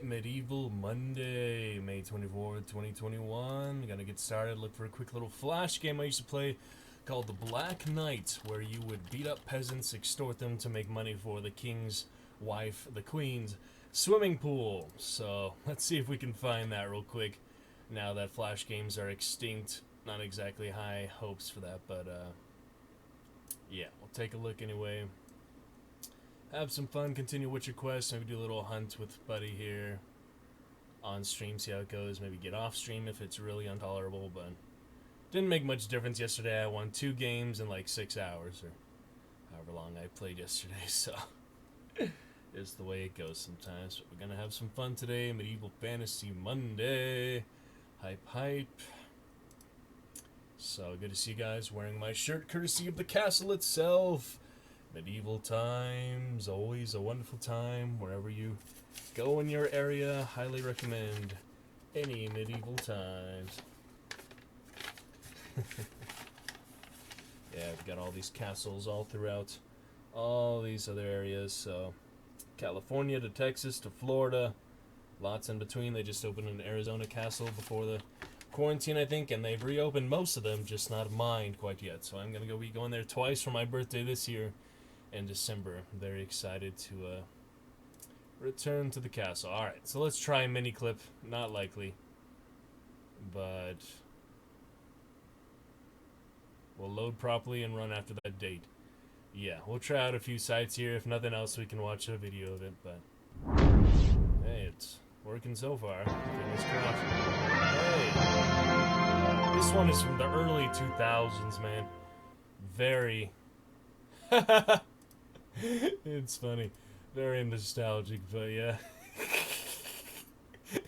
Medieval Monday, May 24th, 2021. Gonna get started. Look for a quick little flash game I used to play called the Black Knight, where you would beat up peasants, extort them to make money for the king's wife, the queen's swimming pool. So let's see if we can find that real quick now that flash games are extinct. Not exactly high hopes for that, but yeah, we'll take a look anyway. Have some fun, continue Witcher Quest, maybe do a little hunt with Buddy here on stream, see how it goes, maybe get off stream if it's really intolerable, but didn't make much difference yesterday. I won 2 games in like 6 hours, or however long I played yesterday, so it's the way it goes sometimes. But we're gonna have some fun today, Medieval Fantasy Monday, hype hype. So good to see you guys wearing my shirt courtesy of the castle itself. Medieval times, always a wonderful time. Wherever you go in your area, highly recommend any medieval times. Yeah, we've got all these castles all throughout all these other areas. So California to Texas to Florida, lots in between. They just opened an Arizona castle before the quarantine, I think, and they've reopened most of them, just not mine quite yet. So I'm gonna be going there twice for my birthday this year. In December. I'm very excited to return to the castle. Alright, so let's try a mini clip. Not likely, but we'll load properly and run after that date. Yeah, we'll try out a few sites here. If nothing else, we can watch a video of it, but hey, it's working so far. Fingers crossed. Hey, this one is from the early 2000s, man. Very it's funny. Very nostalgic, but yeah.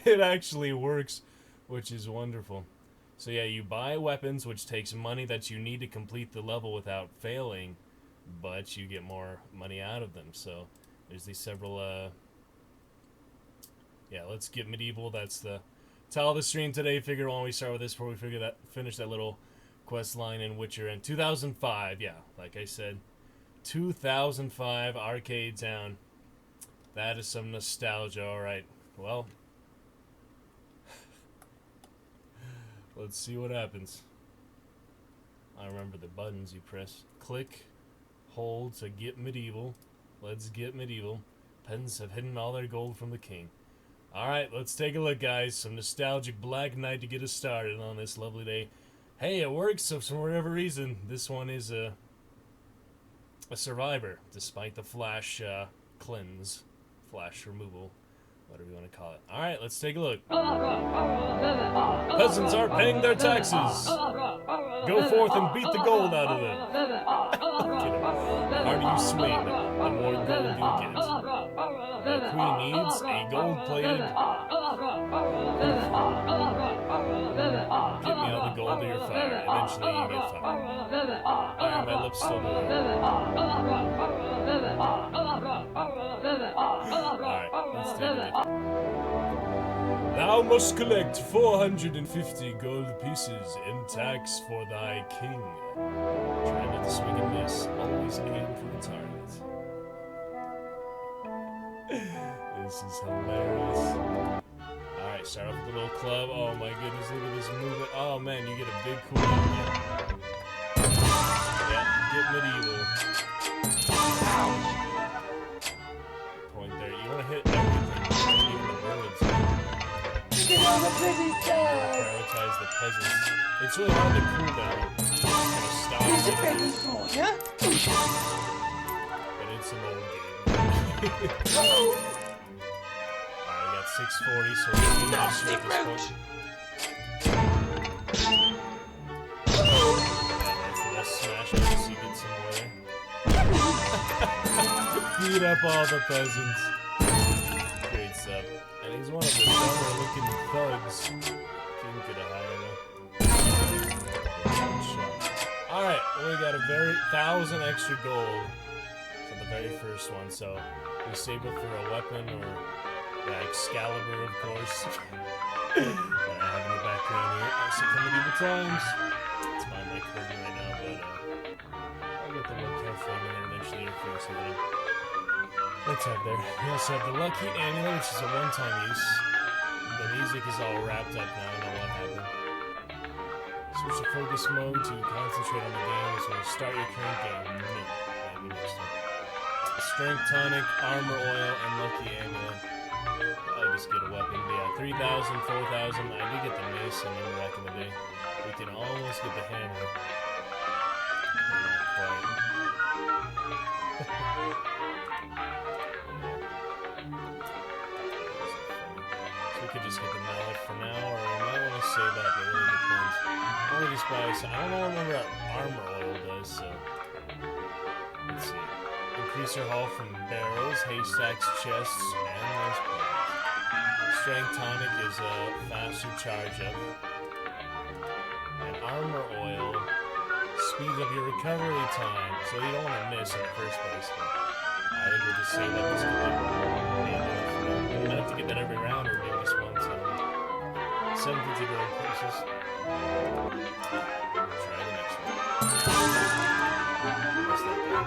It actually works, which is wonderful. So yeah, you buy weapons, which takes money that you need to complete the level without failing, but you get more money out of them. So there's these several, yeah, let's get medieval. That's the title of the stream today. Figure why don't we start with this before we finish that little quest line in Witcher. In 2005, yeah, like I said, 2005 Arcade Town. That is some nostalgia. Alright, well, let's see what happens. I remember the buttons you press. Click, hold to get medieval. Let's get medieval. Peasants have hidden all their gold from the king. Alright, let's take a look, guys. Some nostalgic Black Knight to get us started on this lovely day. Hey, it works, so for whatever reason, this one is a survivor, despite the flash cleanse, flash removal, whatever you want to call it. Alright, let's take a look. Peasants aren't paying their taxes. Go forth and beat the gold out of them. The harder you swing, the more gold you get. The queen needs a gold-plated... Get me all the gold to your fire. Eventually you get fire. Fire, my lips still moving. Alright, let's take it. Thou must collect 450 gold pieces in tax for thy king. Try not to swing and miss. Always aim for the target. This is hilarious. Alright, start off with a little club. Oh my goodness, look at this movement. Oh man, you get a big cooldown here. Yeah, get medieval. Point there. You want to hit everything, even the village. Get all the pretty stuff! Prioritize the peasants. It's really hard to cool down. It's gonna stop. Here's a present for you. But it's an old game. Alright, we got 640, so we're gonna Nasty at this point. Let's smash it so you get some more there. Beat up all the peasants. Great stuff. And he's one of the dumber looking thugs. Couldn't get a higher though. Alright, well, we got a 1,000 extra gold for the very first one, so we save it for a weapon or Excalibur, of course. That I have in the background here. Also from medieval times. It's my mic curtain right now, but I'll get the more careful and then eventually interface with it. Let's have there. We also have the Lucky Amulet, which is a one-time use. The music is all wrapped up now. I know what happened. Switch to focus mode to concentrate on the game. So start your current game. No. Maybe next time. Strength tonic, armor oil, and Lucky Amulet. I'll just get a weapon. But yeah, 3,000, 4,000. I did get the mace, I remember back in the day. We can almost get the hammer. Not quite. So we could just get the mallet for now, or we might want to save that, but it really depends. I want to just buy some. I don't know, remember what armor oil does, so. Let's see. Increase your haul from barrels, haystacks, chests, and those points. Strength tonic is a faster charge up. And armor oil speeds up your recovery time, so you don't want to miss in the first place. But I think we'll just save up this we might have to get that every round, or maybe just once. 750 gold pieces. Try the next one. What's that guy?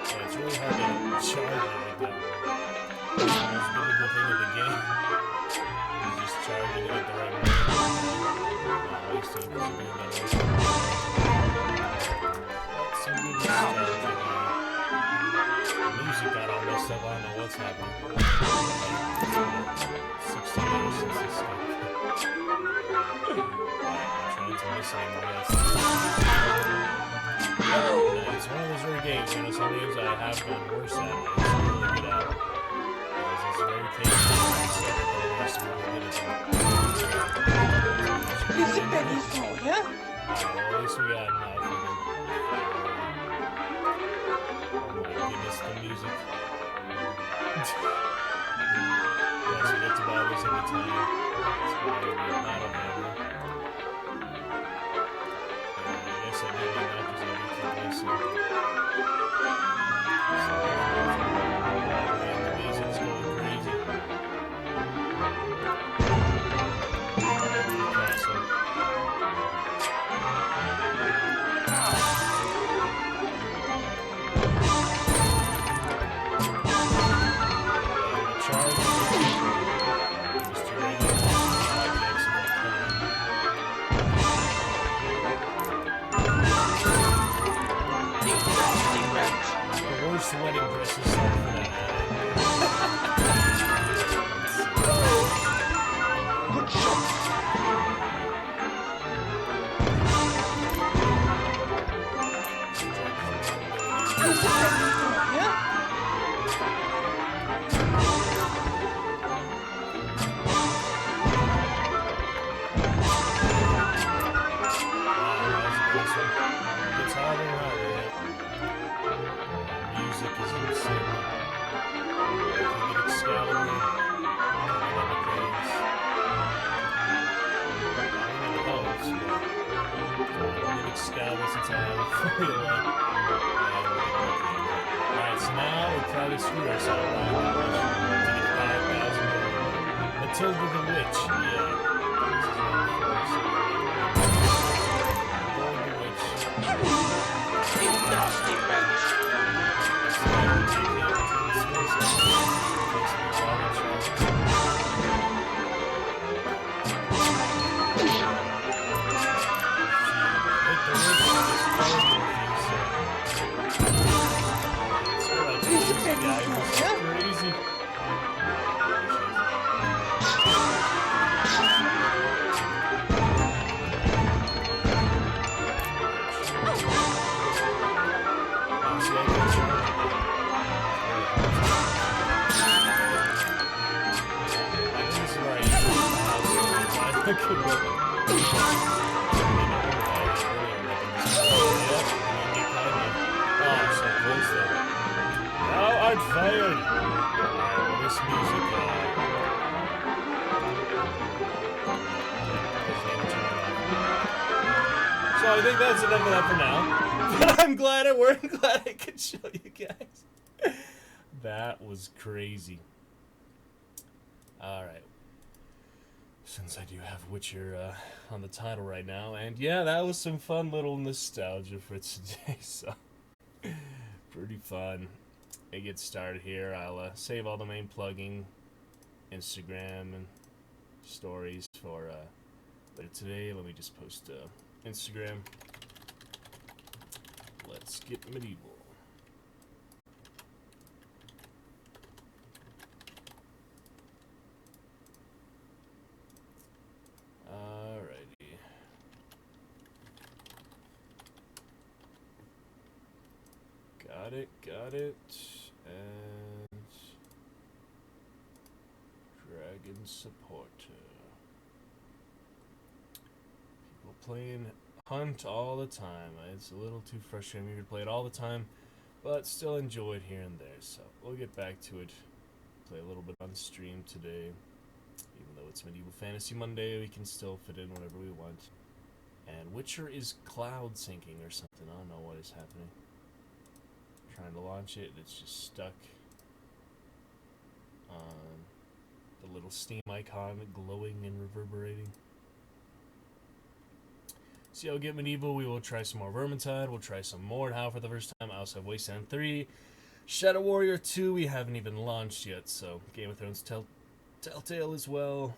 Yeah, it's really hard to charge it like that. That's the most difficult thing of the game. Is just charging it at the right moment. Not wasting it, because you're doing that. That's some good strategy. The music got all messed up. I don't know what's happening. 16 hours since this stuff. I'm trying to miss anymore. It's one of those rare games, you know, some games I have done worse at, and it's really good at. Because it's very tasty, and it's really good at it. It's a baby soul, yeah? Well, at least we got enough. Oh my goodness, the music. Yes, we get to buy this every time. It's probably a battle hammer. I guess I did that because I did keep this. The music's going crazy. Castle. Wedding dresses for that. Good shot. It's a baby soul, yeah? It's harder and harder, yeah. Music is insane. You can get Excalibur, and other things. It helps, but I get Excalibur since I have a formula. Alright, so now we probably screw ourselves right to get 5,000. Matilda the Witch, yeah. Nasty wretch. Crazy. Fired! Alright, this music, so I think that's enough of that for now. But I'm glad it worked. I'm glad I could show you guys. That was crazy. Alright. since I do have Witcher on the title right now. And yeah, that was some fun little nostalgia for today, so pretty fun. It gets started here. I'll save all the main plugging, Instagram, and stories for later today. Let me just post Instagram. Let's get medieval. Alrighty. Got it. And Dragon Supporter. People playing Hunt all the time. It's a little too frustrating for me to play it all the time, but still enjoy it here and there. So we'll get back to it. Play a little bit on stream today. Even though it's Medieval Fantasy Monday, we can still fit in whatever we want. And Witcher is cloud syncing or something. I don't know what is happening. Trying to launch it, it's just stuck on the little Steam icon glowing and reverberating. So yeah, we'll get Medieval. We will try some more Vermintide. We'll try some Mordhau for the first time. I also have Wasteland 3. Shadow Warrior 2 we haven't even launched yet, so Game of Thrones Telltale as well.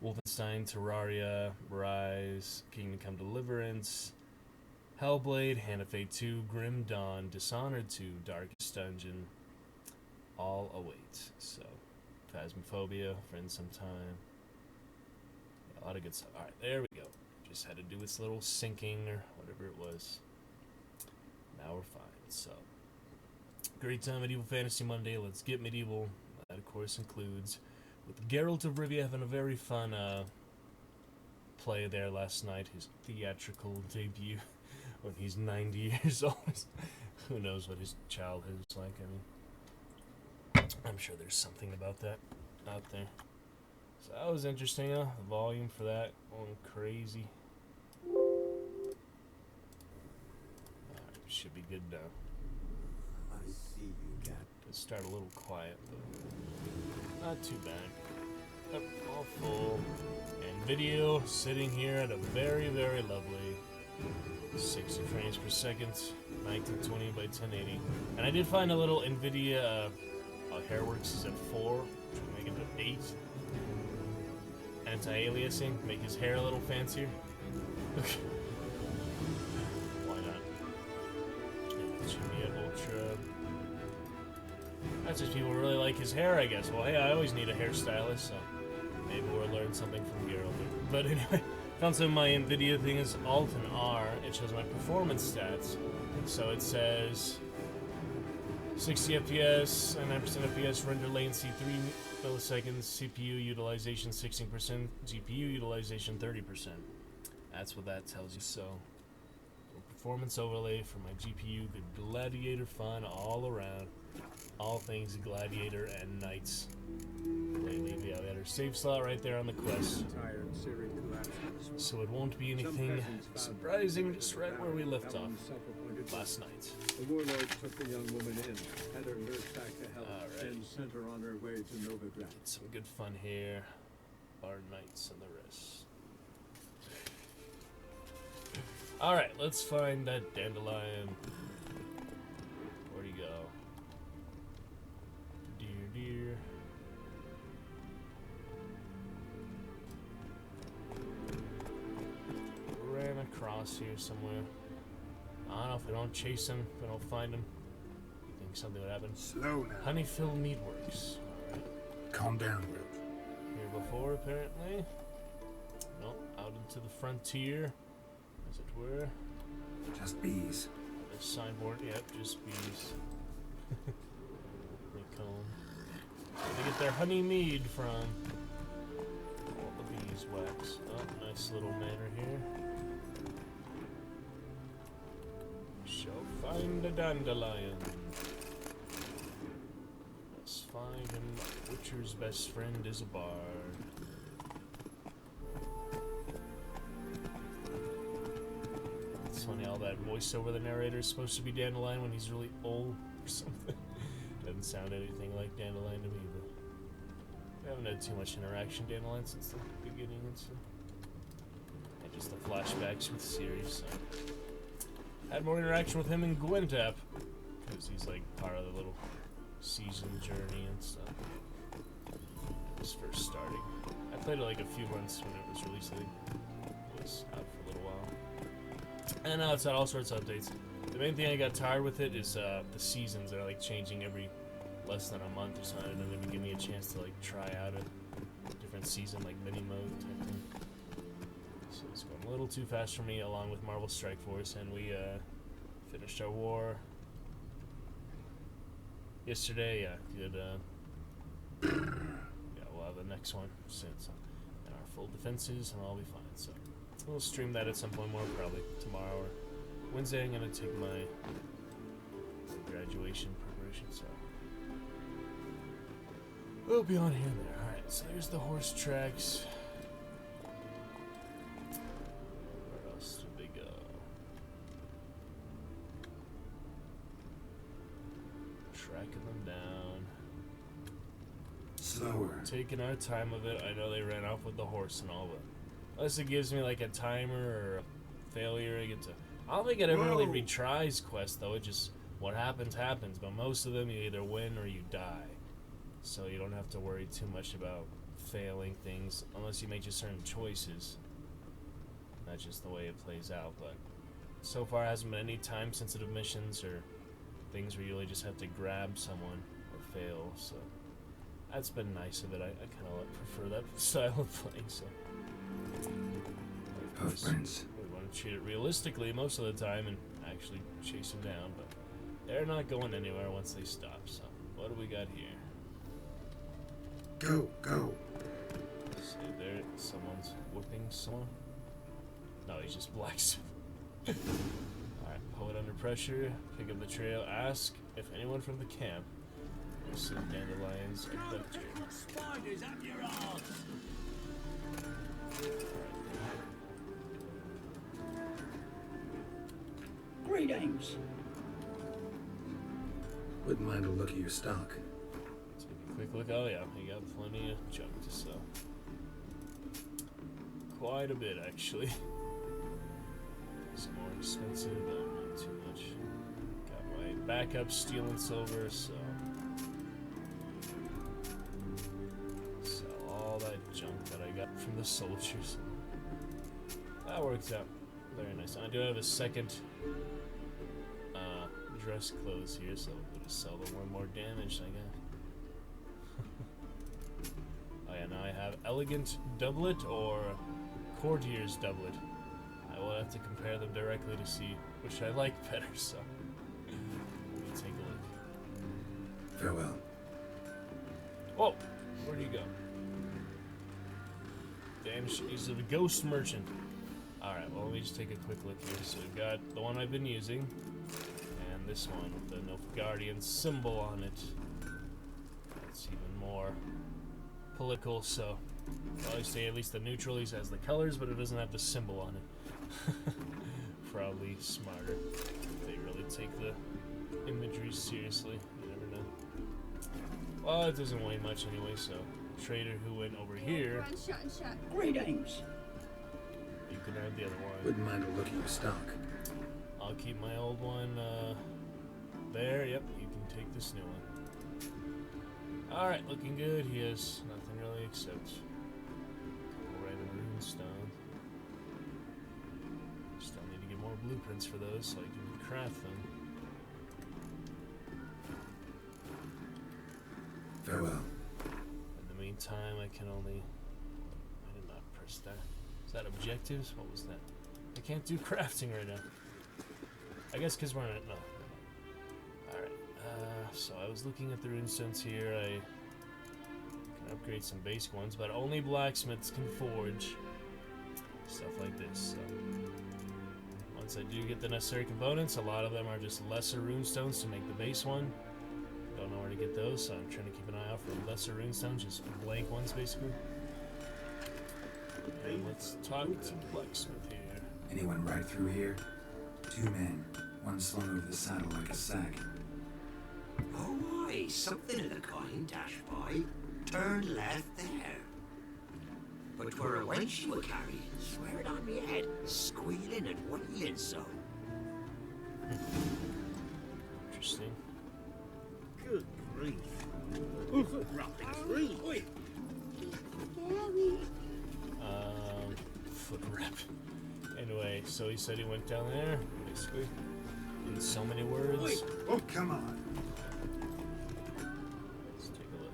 Wolfenstein, Terraria, Rise, Kingdom Come Deliverance, Hellblade, Hand of Fate 2, Grim Dawn, Dishonored 2, Darkest Dungeon, all await. So, Phasmophobia, Friends Sometime. A lot of good stuff. Alright, there we go. Just had to do its little syncing or whatever it was. Now we're fine. So, great time, Medieval Fantasy Monday. Let's get medieval. That, of course, includes with Geralt of Rivia having a very fun play there last night. His theatrical debut when he's 90 years old. Who knows what his childhood was like. I mean, I'm sure there's something about that out there. So that was interesting, huh? The volume for that going crazy. Alright, should be good now. I see you, Cat. Let's start a little quiet, but not too bad. Yep, all full. And video sitting here at a very, very lovely 60 frames per second, 1920 by 1080. And I did find a little NVIDIA Hairworks is at 4, make it to 8. Anti-aliasing, make his hair a little fancier. Why not? It should be at ultra. That's just people really like his hair, I guess. Well, hey, I always need a hairstylist, so maybe we'll learn something from Geralt. But anyway, found some of my NVIDIA thing is Alt and R. It shows my performance stats. So it says 60 FPS, 99% FPS, render latency 3 milliseconds, CPU utilization 16%, GPU utilization 30%. That's what that tells you. So, performance overlay for my GPU, good gladiator fun all around. All things gladiator and knights. Lately, yeah, we had our save slot right there on the quest. So it won't be anything surprising, just right where we left off last night. The warlord took the young woman in, had her nursed back to health, and sent her on her way to Novigrad. Some good fun here. Our knights and the rest. Alright, let's find that Dandelion. Where'd he go? Dear. Ran across here somewhere. I don't know if we don't chase him, if we don't find him. I think something would happen. Slow now. Honeyfield Meadworks. Alright. Calm down, Will. Here before, apparently. Nope, out into the frontier, as it were. Just bees. The signboard, yep, just bees. Honeycomb. Where they get their honey mead from. All the bees wax. Oh, nice little manor here. Shall find a dandelion. Let's find him. Witcher's best friend is a bard. It's funny, all that voiceover the narrator is supposed to be Dandelion when he's really old or something. Doesn't sound anything like Dandelion to me, but We haven't had too much interaction, Dandelion, since the beginning and stuff. And just the flashbacks with Sirius, so. Had more interaction with him in Gwentap, because he's like part of the little season journey and stuff. Just first starting. I played it like a few months when it was released, I think. It was out for a little while. And now it's had all sorts of updates. The main thing I got tired with it is the seasons are like changing every less than a month or something, and then they give me a chance to like try out a different season, like mini mode type thing. So it's going a little too fast for me, along with Marvel Strike Force, and we finished our war yesterday. Yeah, did yeah, we'll have the next one soon, so, and our full defenses, and I'll be fine. So we'll stream that at some point more, probably tomorrow or Wednesday. I'm gonna take my graduation preparation, so we'll be on here and there. Alright, so there's the horse tracks. Where else did they go? Tracking them down. Slower. Taking our time with it. I know they ran off with the horse and all, but unless it gives me like a timer or a failure, I get to. I don't think it ever really retries quests though. It just what happens happens. But most of them you either win or you die, so you don't have to worry too much about failing things unless you make just certain choices. That's just the way it plays out. But so far, hasn't been any time-sensitive missions or things where you really just have to grab someone or fail. So that's been nice of it. I kind of prefer that style of playing. So. Hoofprints. We want to treat it realistically most of the time and actually chase them down, but they're not going anywhere once they stop. So, what do we got here? Go, go. See there, someone's whipping someone. No, he's just blacksmith. Alright, poet under pressure, pick up the trail, ask if anyone from the camp will see Dandelion's abductor. Spiders up your arse! Greetings. Wouldn't mind a look at your stock. Take a quick look. Oh yeah, you got plenty of junk to sell. Quite a bit, actually. It's more expensive, but not too much. Got my backup steel and silver, so sell all that junk that I got from the soldiers. That works out very nice. I do have a second dress clothes here, so we'll just sell them one more damage, I guess. Oh yeah, now I have elegant doublet or courtier's doublet. I will have to compare them directly to see which I like better, so let me take a look. Farewell. Whoa! Where'd he go? Damn, he's the ghost merchant. Alright, well, let me just take a quick look here. So we've got the one I've been using, and this one with the Nilfgaardian symbol on it. That's even more political, so well, I say at least the neutral has the colors, but it doesn't have the symbol on it. Probably smarter. They really take the imagery seriously. You never know. Well, it doesn't weigh much anyway, so trader who went over here. Greetings. You can have the other one. Wouldn't mind a look at your stock. I'll keep my old one there. Yep, you can take this new one. Alright, looking good. He has nothing really except random rune stone. Still need to get more blueprints for those so I can craft them. Farewell. In the meantime, I can only... I did not press that. Is that objectives? What was that? I can't do crafting right now. I guess because we're in it. No. Alright. So I was looking at the runestones here. I can upgrade some basic ones, but only blacksmiths can forge stuff like this. So once I do get the necessary components, a lot of them are just lesser runestones to make the base one. Don't know where to get those, so I'm trying to keep an eye out for lesser runestones, just blank ones basically. And let's talk to the blacksmith here. Anyone right through here? 2 men. One slung over the saddle like a sack. Oh, aye, something of the kind, dash by. turn left there. But 'twere a wench you were carrying, swear it on me head, squealing and wailing so. Interesting. Good grief. Rubbish. Oi. Foot wrap. Anyway, so he said he went down there, basically, in so many words. Oh, come on. Let's take a look.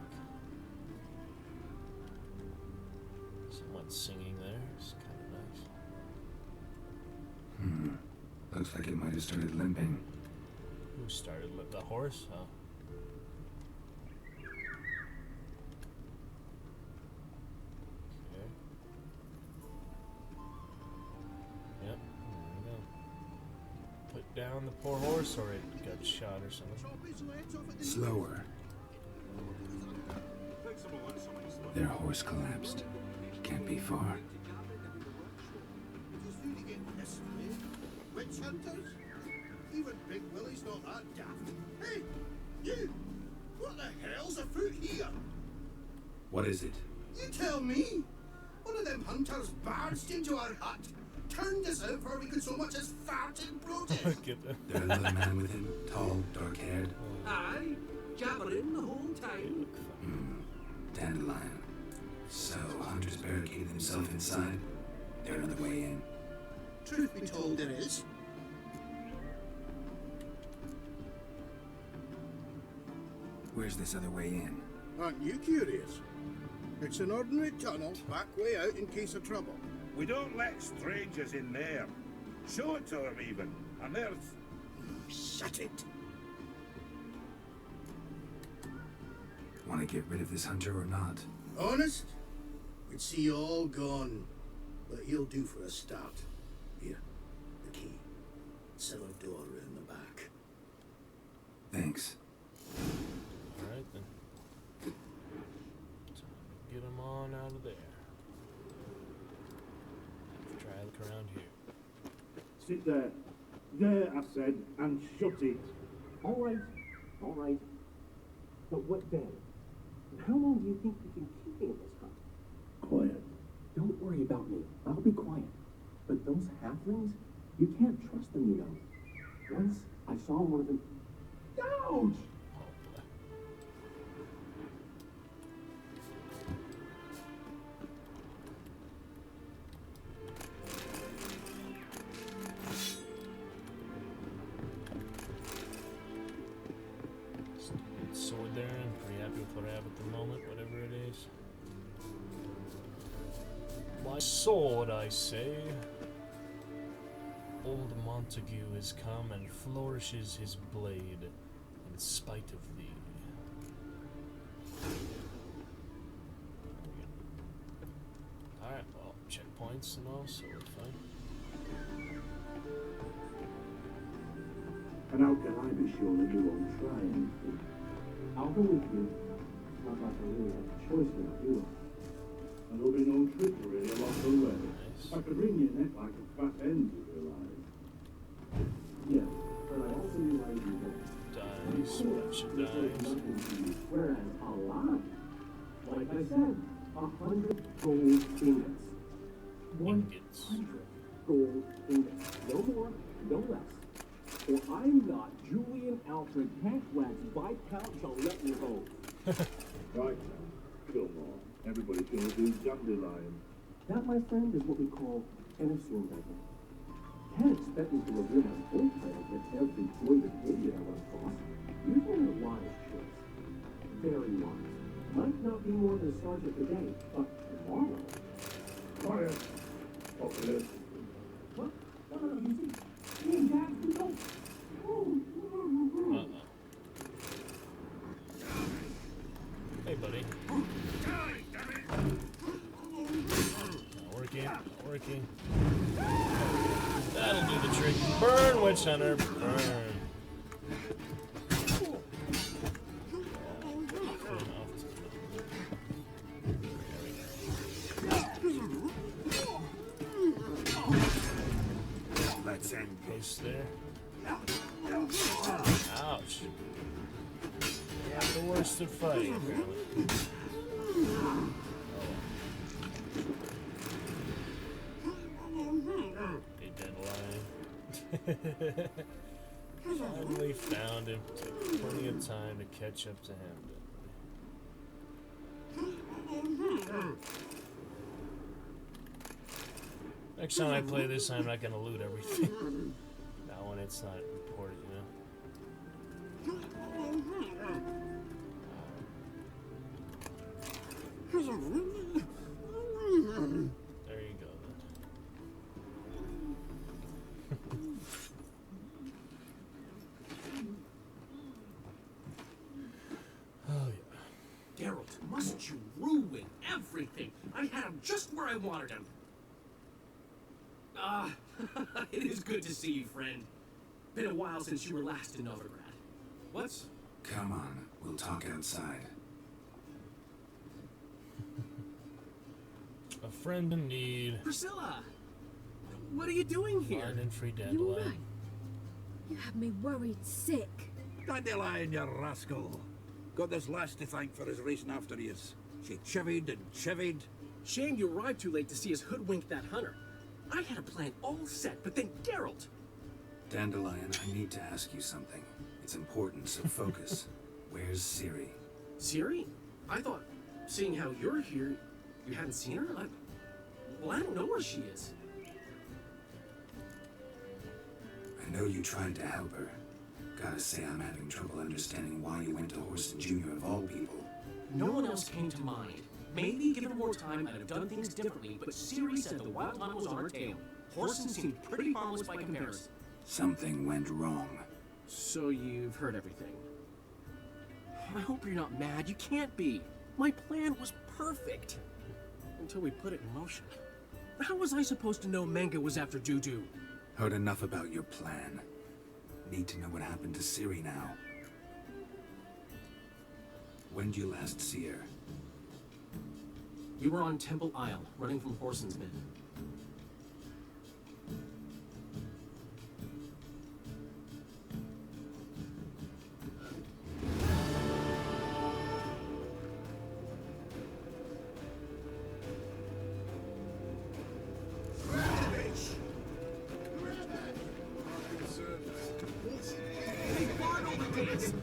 Someone's singing there. It's kind of nice. Looks like it might have started limping. Who started the horse? Oh. Okay. Yep, there we go. Put down the poor horse, or it got shot or something. Slower. Their horse collapsed. Can't be far. Witch hunters? Even Big Willie's not that daft. Hey, you! What the hell's afoot here? What is it? You tell me! One of them hunters barged into our hut, turned us out before we could so much as fart in protest. Get that. There's another man with him, tall, dark-haired. Aye, jabbering the whole time. Dandelion. So, hunters barricaded themselves inside. They're another way in. Truth be told, there is. Where's this other way in? Aren't you curious? It's an ordinary tunnel, back way out in case of trouble. We don't let strangers in there. Show it to them even. And there's... Shut it! Want to get rid of this hunter or not? Honest? We'd see you all gone. But he'll do for a start. Here, the key. Cellar door round the back. Thanks. Alright then. Get him on out of there. Try to look around here. Sit there. There, I said, and shut it. All right. But what then? And how long do you think we can keep in this hut? Quiet. Don't worry about me. I'll be quiet. But those halflings, you can't trust them, you know. Once I saw one of them. Ouch! Oh boy. Sword there, and pretty happy with what I have at the moment, whatever it is. My sword, I say. Old Montague has come and flourishes his blade in spite of thee. Alright, well, checkpoints and all, so we're fine. And how can I be sure that you won't try anything? I'll go with you. It's not like I really have a choice now, do I? And there'll be no trickery along the way. Nice. I could wring your neck like a fat end, you realize. Yes, but I also realize you that. Dice, bunch of dice. Nothing to you, whereas a lot, like I said, 100 gold ingots. Ingots. 100 gold ingots. No more, no less. Or I'm not Julian Alfred Catchwax Viscount Gillette Home. Right now, Fillmore. Everybody should do Dandelion. That, my friend, is what we call an assumed. Can't expect me to reveal my full title with every jointed idiot I run across. You've made a wise choice. Very wise. Might not be more than a sergeant today, but tomorrow. Quiet. Popular. What? No, you see. Me and Dad, we don't. Uh-oh. Hey, buddy. Not working. That'll do the trick. Burn, Witch Hunter, burn. Let's end Post there. Ouch. Yeah, the worst at fighting, apparently. Finally found him. Took plenty of time to catch up to him. Next time I play this, I'm not gonna loot everything. That one, it's not important, you know? There you go, then. Oh, yeah. Geralt, must you ruin everything? I had him just where I wanted him. It is good to see you, friend. Been a while since you were last in Novigrad. What's... Come on, we'll talk outside. A friend in need. Priscilla! What are you doing here? Find and free You Dandelion. alright? You have me worried sick. Dandelion, you rascal. Got this lass to thank for his racing after yous. She chivied and chivied. Shame you arrived too late to see us hoodwink that hunter. I had a plan all set, but then Geralt... Dandelion, I need to ask you something. It's important, so focus. Where's Ciri? Ciri? I thought, seeing how you're here, you hadn't seen her? Well, I don't know where she is. I know you tried to help her. Gotta say, I'm having trouble understanding why you went to Horson Jr. of all people. No one else came to mind. Maybe given more time, I'd have done things differently, but Ciri said the wild hunt was on her tail. Horson seemed pretty harmless by comparison. Something went wrong. So you've heard everything. I hope you're not mad. You can't be. My plan was perfect. Until we put it in motion. How was I supposed to know Manga was after Dudu? Heard enough about your plan. Need to know what happened to Ciri now. When'd you last see her? We were on Temple Isle, running from Horson's men.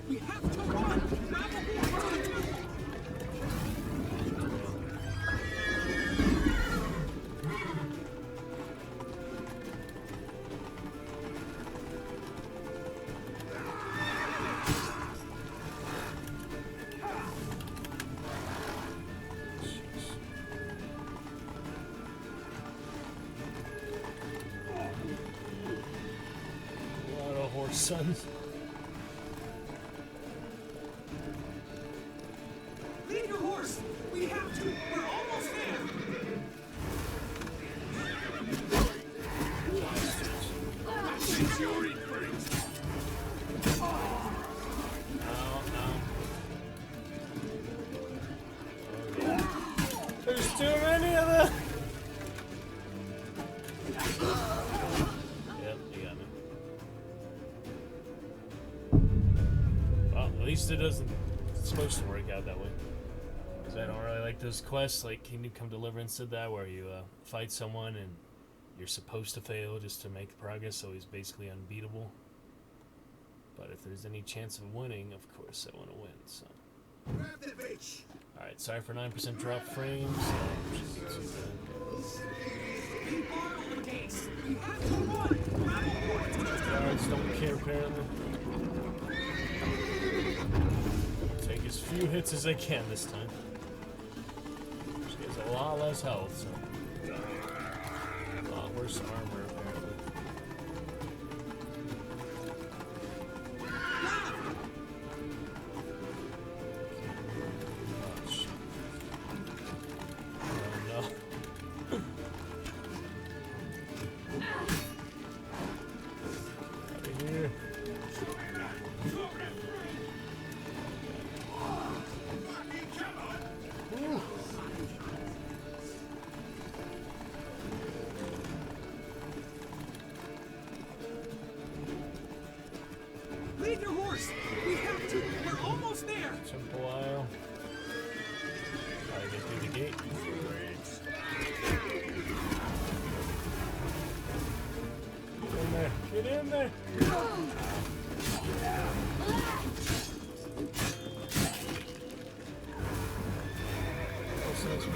We have to run! Grab a hold! A lot of horse sons. Leave your horse! We have to! We're almost there! There's too many of them! Yep, you got me. Well, at least it doesn't... It's supposed to work out that way. Because I don't really like those quests, like Kingdom Come Deliverance did that, where you fight someone and you're supposed to fail just to make progress, so he's basically unbeatable. But if there's any chance of winning, of course I want to win, so... Grab the bitch! Alright, sorry for 9% drop frames. Guards don't care, apparently. Take as few hits as I can this time. She has a lot less health, so... A lot worse armor, apparently. Leave your horse! We have to! We're almost there! Temple Isle. Gotta get through the gate. Get in there! Get in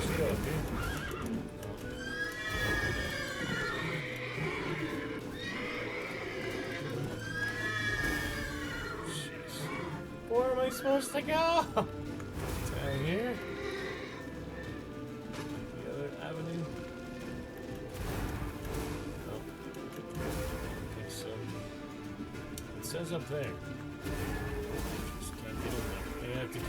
Let's go, dude. Where am I supposed to go? Down here? The other avenue? No. I think so. It says up there. Just can't get in there. They have to go.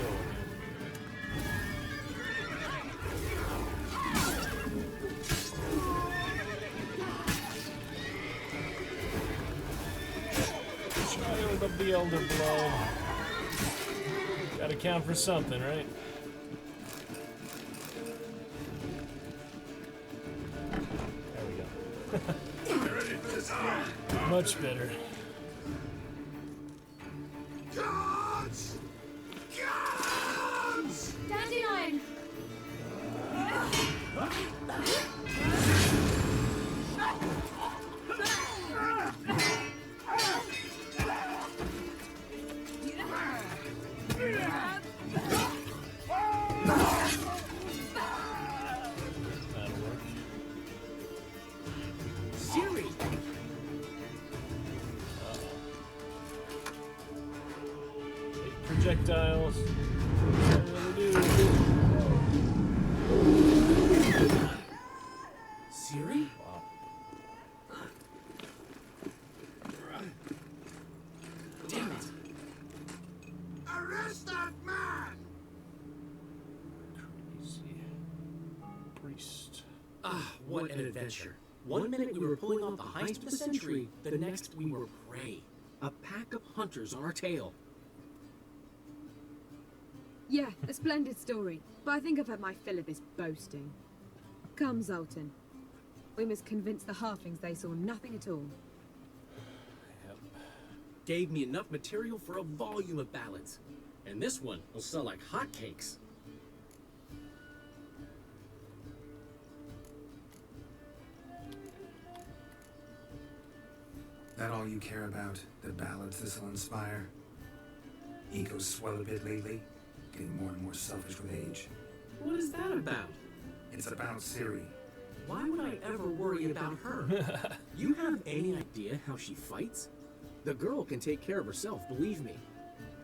Child of the Elder Blood. Gotta count for something, right? There we go. Much better. Guards! Guards! Dandelion! That'll work. Siri! Projectiles. Siri? Wow. Damn it! Arrest that man! Crazy. Priest. Ah, what an adventure. One minute we were pulling off the heist of the century, the next we were prey. A pack of hunters on our tail. Yeah, a splendid story. But I think I've had my fill of this boasting. Come, Zoltan. We must convince the halflings they saw nothing at all. Yep. Gave me enough material for a volume of ballads. And this one will sell like hotcakes. That all you care about? The ballads this'll inspire? Egos swell a bit lately? Getting more and more selfish with age. What is that about? It's about Siri. Why would I ever worry about her? You have any idea how she fights? The girl can take care of herself, believe me.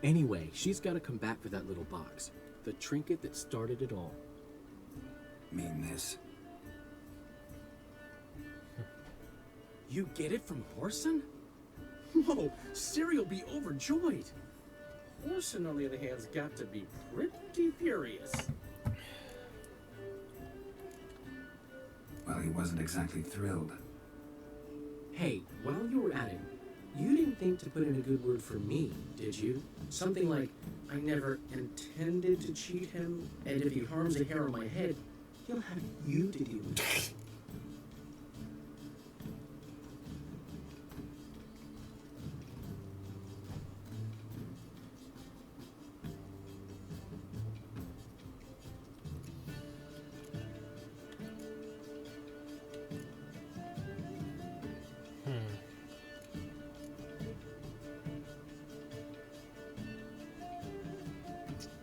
Anyway, she's got to come back for that little box. The trinket that started it all. Mean this? You get it from Horson? Whoa, Siri'll be overjoyed. Horson, on the other hand, has got to be pretty furious. Well, he wasn't exactly thrilled. Hey, while you were at it, you didn't think to put in a good word for me, did you? Something like, I never intended to cheat him, and if he harms a hair on my head, he'll have you to deal with it.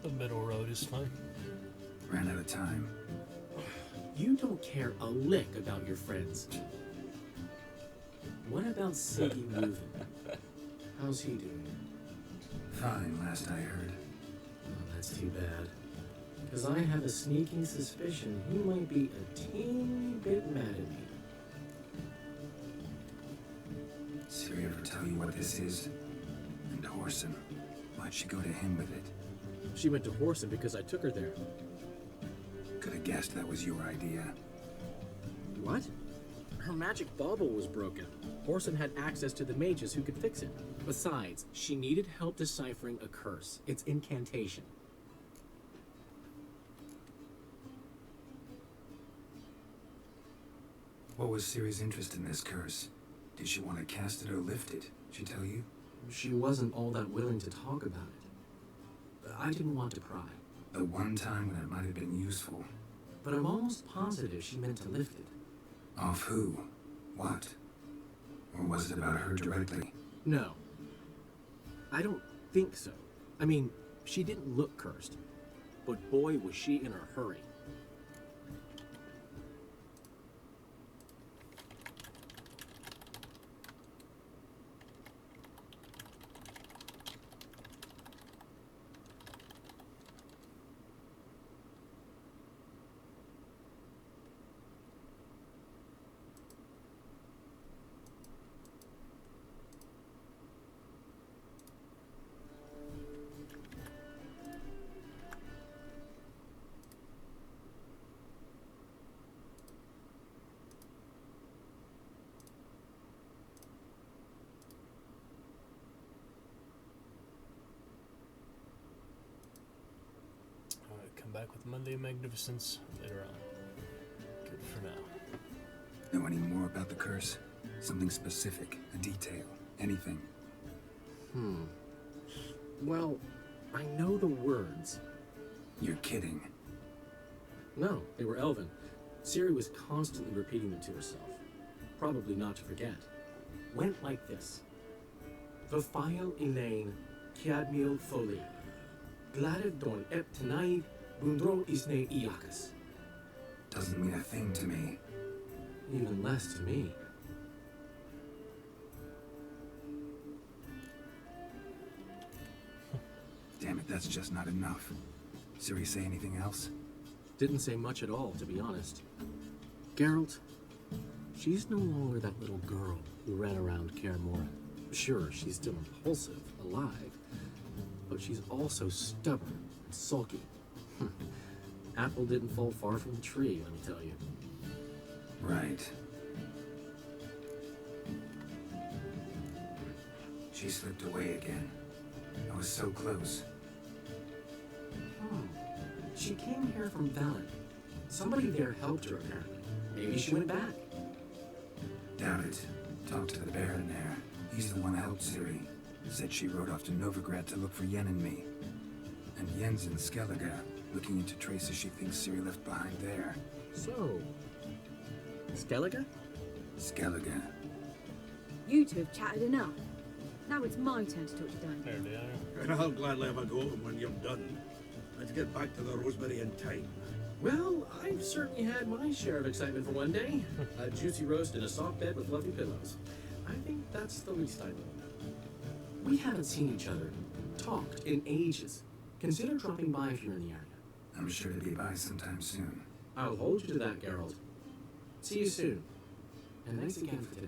The middle road is fine. Ran out of time. You don't care a lick about your friends. What about Siggy Movin? How's he doing? Fine, last I heard. Oh, that's too bad. Because I have a sneaking suspicion he might be a teeny bit mad at me. Siri ever tell you what this is? And Horson, why'd she go to him with it? She went to Horson because I took her there. Could have guessed that was your idea. What? Her magic bauble was broken. Horson had access to the mages who could fix it. Besides, she needed help deciphering a curse. It's incantation. What was Siri's interest in this curse? Did she want to cast it or lift it? She tell you? She wasn't all that willing to talk about it. I didn't want to pry. The one time when it might have been useful. But I'm almost positive she meant to lift it. Off who? What? Or was it about her directly? No. I don't think so. I mean, she didn't look cursed. But boy, was she in a hurry. back with Monday Magnificence later on. Good for now. Know any more about the curse? Something specific, a detail, anything? Well, I know the words. You're kidding. No, they were Elven. Ciri was constantly repeating them to herself. Probably not to forget. Went like this. Vafile Elaine, Kiadmil Foli. Gladed don ep tenaid, bundro isne iakas. Doesn't mean a thing to me. Even less to me. Damn it, that's just not enough. Ciri say anything else? Didn't say much at all, to be honest. Geralt, she's no longer that little girl who ran around Kaer Morhen. Sure, she's still impulsive, alive, but she's also stubborn and sulky. Apple didn't fall far from the tree, let me tell you. Right. She slipped away again. I was so close. She came here from Velen. Somebody there helped her, apparently. Maybe she went back. Doubt it. Talked to the Baron there. He's the one who helped Ciri. Said she rode off to Novigrad to look for Yen and me. And Yen's in Skellige, looking into traces she thinks Ciri left behind there. So, Skellige? Skellige. You two have chatted enough. Now it's my turn to talk to Dandelion. There they are. And I'll gladly have a go at them when you're done. Let's get back to the Rosemary in time. Well, I've certainly had my share of excitement for one day. A juicy roast in a soft bed with fluffy pillows. I think that's the least I know. We haven't seen each other, talked in ages. Consider dropping by if you're in the area. I'm sure to be by sometime soon. I'll hold you to that, Geralt. See you soon. And thanks again for today.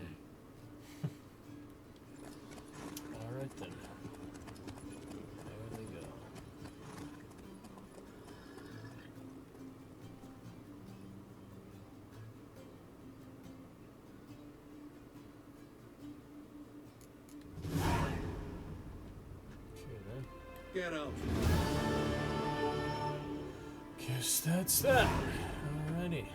Alright then. There we go. Okay then. Get out. Guess that's that. Alrighty.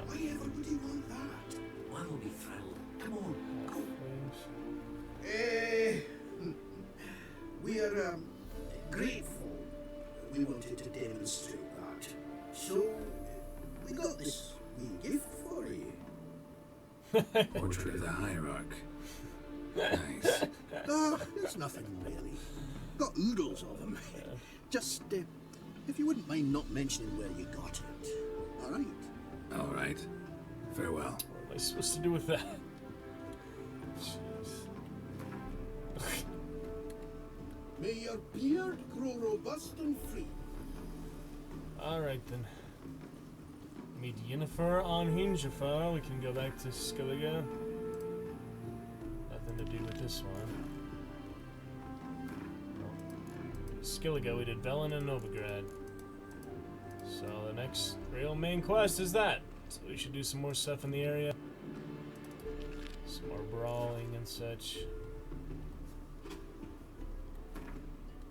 Why ever would he want that? One will be thrilled. Come on, go. We are grateful. We wanted to demonstrate that. So, we got this wee gift for you. Portrait of the Hierarch. Nice. Oh, it's nothing really. Got oodles of them. Just, if you wouldn't mind not mentioning where you got it. All right? All right. Farewell. What am I supposed to do with that? Jeez. May your beard grow robust and free. Alright then. Meet Yennefer on Hingefar. We can go back to Skellige. Nothing to do with this one. Skellige, we did Velen and Novigrad. So the next real main quest is that. So we should do some more stuff in the area. Some more brawling and such.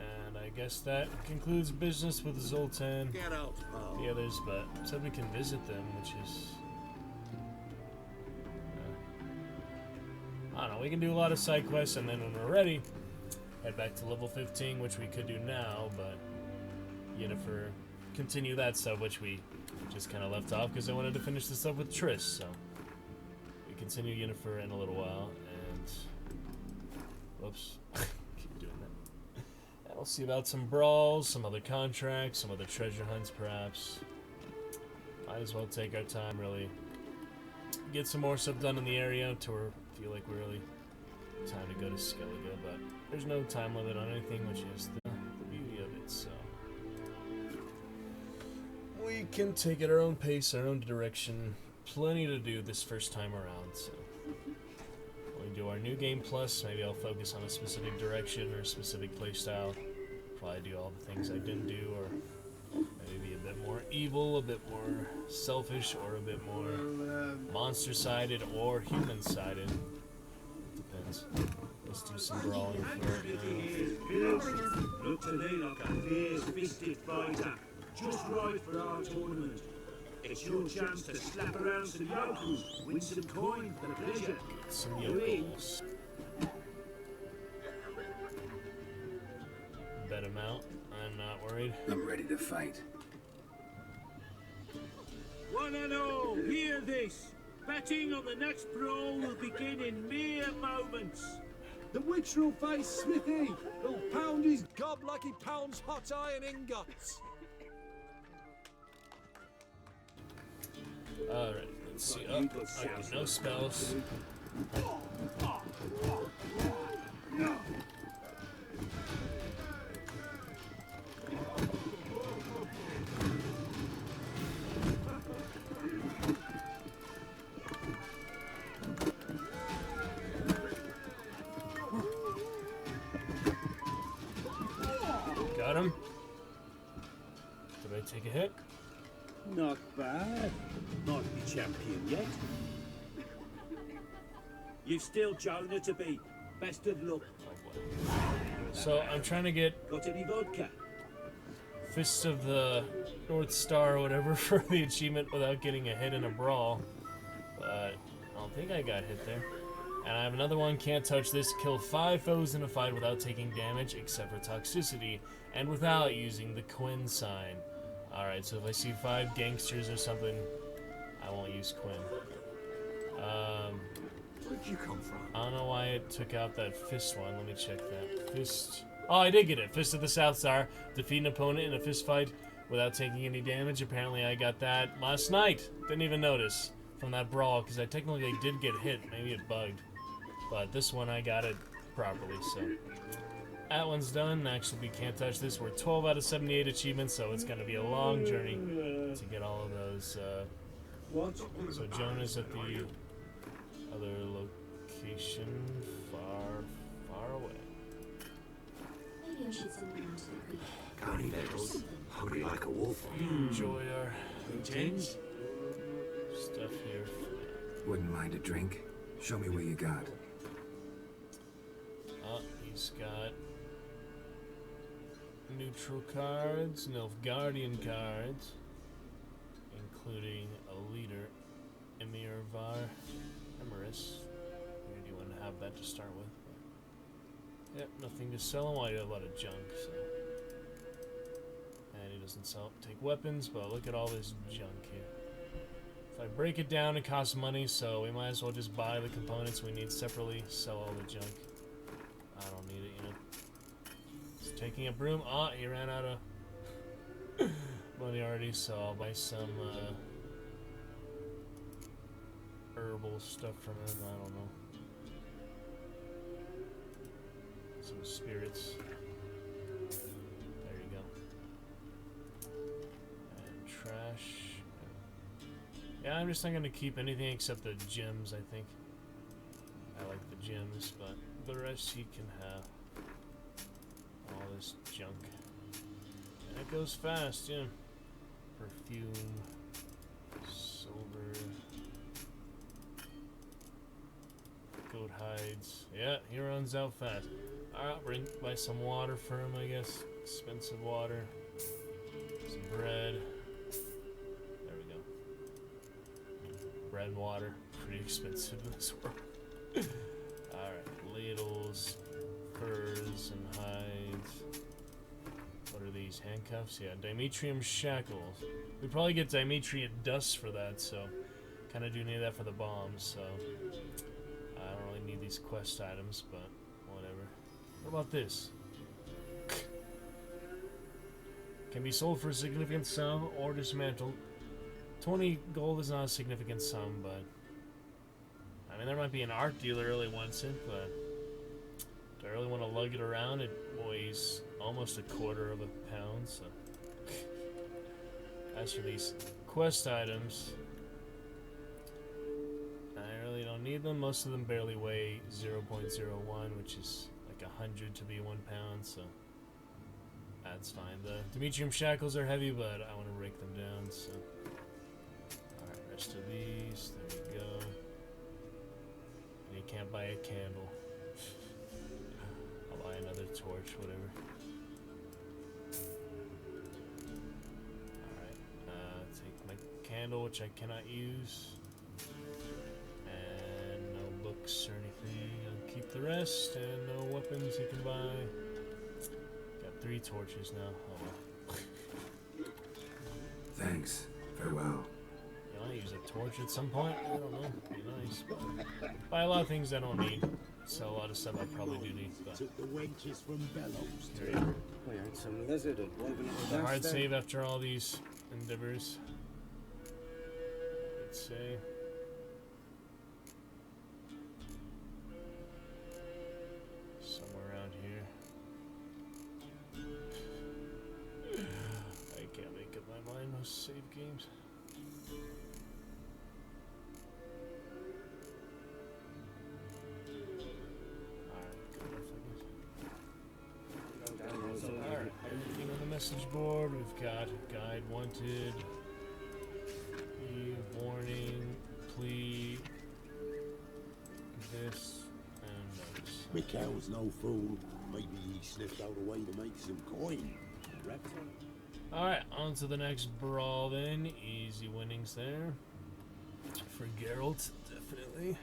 And I guess that concludes business with Zoltan. Get out, pal. The others, but said we can visit them, which is... I don't know, we can do a lot of side quests, and then when we're ready, head back to level 15, which we could do now, but Yennefer continue that stuff, which we just kind of left off, because I wanted to finish the stuff with Triss, so we continue Yennefer in a little while, and... Whoops. Keep doing that. And we'll see about some brawls, some other contracts, some other treasure hunts, perhaps. Might as well take our time, really. Get some more stuff done in the area to where I feel like we're really time to go to Skellige, but there's no time limit on anything, which is the beauty of it, so. We can take it our own pace, our own direction. Plenty to do this first time around, so. When we do our new game plus, maybe I'll focus on a specific direction or a specific playstyle. Probably do all the things I didn't do, or maybe be a bit more evil, a bit more selfish, or a bit more monster-sided or human-sided. Depends. weapons. Let's do some brawling for it Look to me like a fierce-fisted fighter, just right for our tournament. It's your chance to slap around some yokels, win some coin for the pleasure. some yokels. Bet him out. I'm not worried. I'm ready to fight. One and all, hear this. Betting on the next brawl will begin in mere moments. The witch will face Smithy. He'll pound his gob like he pounds hot iron ingots. Alright, let's see. Oh, I got no spells. Got him. Did I take a hit? Not bad. Not the champion yet. You've still Jonah to beat. Best of luck. So I'm trying to get Got any vodka? Fist of the North Star or whatever for the achievement without getting a hit in a brawl. But I don't think I got hit there. And I have another one, can't touch this. Kill 5 foes in a fight without taking damage except for toxicity and without using the Quinn sign. Alright, so if I see 5 gangsters or something, I won't use Quinn. Where'd you come from? I don't know why it took out that fist one. Let me check that. Fist. Oh, I did get it. Fist of the South Star. Defeat an opponent in a fist fight without taking any damage. Apparently I got that last night. Didn't even notice from that brawl because I technically did get hit. Maybe it bugged. But this one I got it properly, so. That one's done. Actually, we can't touch this. We're 12 out of 78 achievements, so it's going to be a long journey to get all of those. So Jonah's at the other location far away. Maybe I should send them to the creek. Got any medals? Hungry like a wolf. Enjoy our Intends? stuff here. Wouldn't mind a drink. Show me what you got. Oh, he's got neutral cards, Nilfgaardian cards, including a leader, Emir Var Emeris. We didn't even have that to start with. Yep, nothing to sell him. I got a lot of junk, so. And he doesn't take weapons, but look at all this junk here. If I break it down, it costs money, so we might as well just buy the components we need separately, sell all the junk. I don't need it, you know. He's taking a broom. Ah, he ran out of money already, so I'll buy some herbal stuff from him. I don't know. Some spirits. There you go. And trash. Yeah, I'm just not going to keep anything except the gems, I think. I like the gems, but the rest he can have. All this junk. And it goes fast, yeah. Perfume. Silver. Goat hides. Yeah, he runs out fast. Alright, buy some water for him, I guess. Expensive water. Some bread. There we go. Bread and water. Pretty expensive in this world. Alright, ladles, furs, and hides. What are these? Handcuffs? Yeah, Dimetrium shackles. We probably get Dimetrian dust for that, so kind of do need that for the bombs, so I don't really need these quest items, but whatever. What about this? Can be sold for a significant sum or dismantled. 20 gold is not a significant sum, but I mean, there might be an art dealer really wants it, but do I really want to lug it around? It weighs almost a quarter of a pound, so. As for these quest items, I really don't need them. Most of them barely weigh 0.01, which is like 100 to be 1 pound, so that's fine. The Demetrium shackles are heavy, but I want to break them down, so. Alright, rest of these, there you go. And you can't buy a candle. torch, whatever. Alright, take my candle, which I cannot use. And no books or anything. I'll keep the rest, and no weapons you can buy. Got 3 torches now. Oh well. Thanks. Farewell. You want to use a torch at some point? I don't know. It'd be nice. But buy a lot of things I don't need. Sell a lot of stuff I probably do need. But Took the wenches from Bellows. there you go. We had some lizard at one of The hard save after all these endeavors. Let's say. Somewhere around here. I can't make up my mind. Most save games. Alright, everything on the message board. We've got guide wanted, warning, plea, this, and notice. Mikhail's no fool. Maybe he sniffed out a way to make some coin. Alright, on to the next brawl then. Easy winnings there. For Geralt, definitely.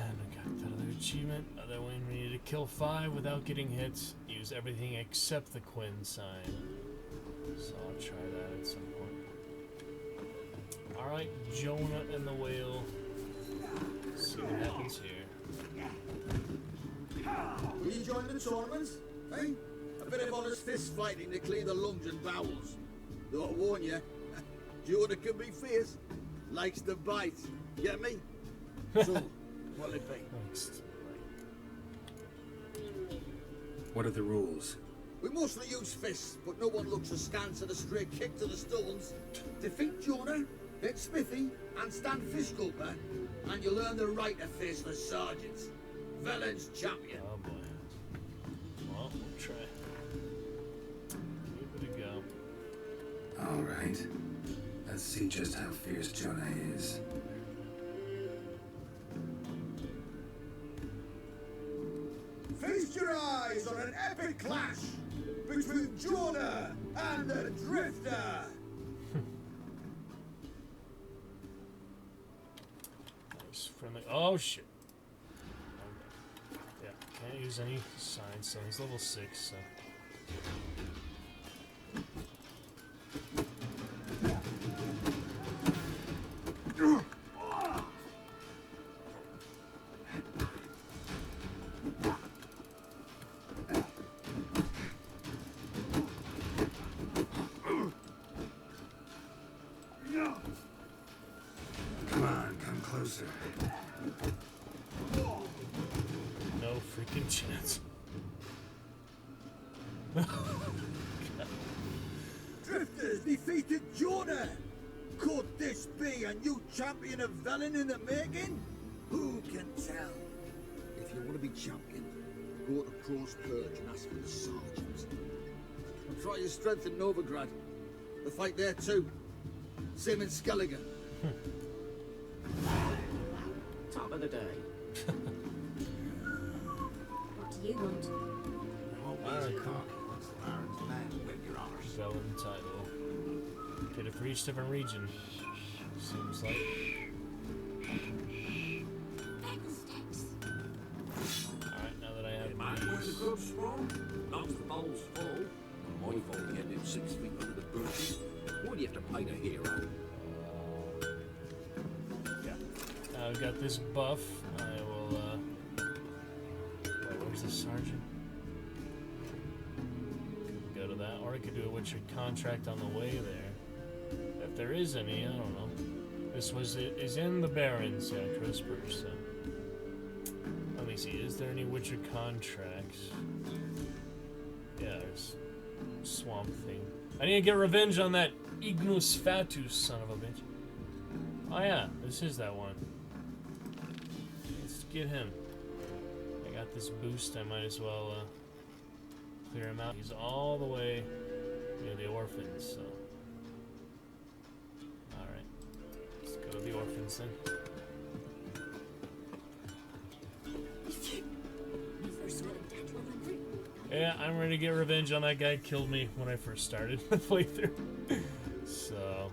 And I got that other achievement. Other one, we need to kill 5 without getting hit. Use everything except the Quinn sign. So I'll try that at some point. Alright, Jonah and the whale. Let's see what happens here. Will you join the tournament? Hey? A bit of honest fist fighting to clear the lungs and bowels. Though I warn you, Jonah can be fierce. Likes to bite. Get me? So, what'll it be? What are the rules? We mostly use fists, but no one looks askance at a straight kick to the stones. Defeat Jonah, hit Smithy, and stand fistgulper, and you'll earn the right to face the sergeants. Velen's champion. Oh boy. Well, we'll try. Give it a go. Alright. Let's see just how fierce Jonah is. Feast your eyes on an epic clash between Jonah and the Drifter. Nice friendly. Oh shit. Yeah, can't use any signs, so he's level 6, so. Come on, come closer. No freaking chance. Drifters defeated Jonah. Could this be a new champion of Velen in the making? Who can tell? If you want to be champion, go to Crow's Purge and ask for the sergeant. And try your strength in Novigrad. The fight there too. Same in Skellige. Top of the day. What do you want? Velen title. Get it for each different region. Seems like. Alright, now that I have Mind where the these. grub's from? Not the bowl's full. My fault getting him 6 feet under the bushes. Why do you have to paint a hero? Yeah. I've got this buff. I will, wait, where's the sergeant? Could go to that, or I could do a Witcher contract on the way there. If there is any, I don't know. This is in the Barrens, yeah, Crispers, so. Let me see, is there any Witcher contracts? Yeah, there's Swamp Thing. I need to get revenge on that Ignus Fatus, son of a bitch. Oh yeah, this is that one. Let's get him. I got this boost, I might as well clear him out. He's all the way near the orphans, so. Alright. Let's go to the orphans then. Yeah, I'm ready to get revenge on that guy who killed me when I first started the playthrough. So,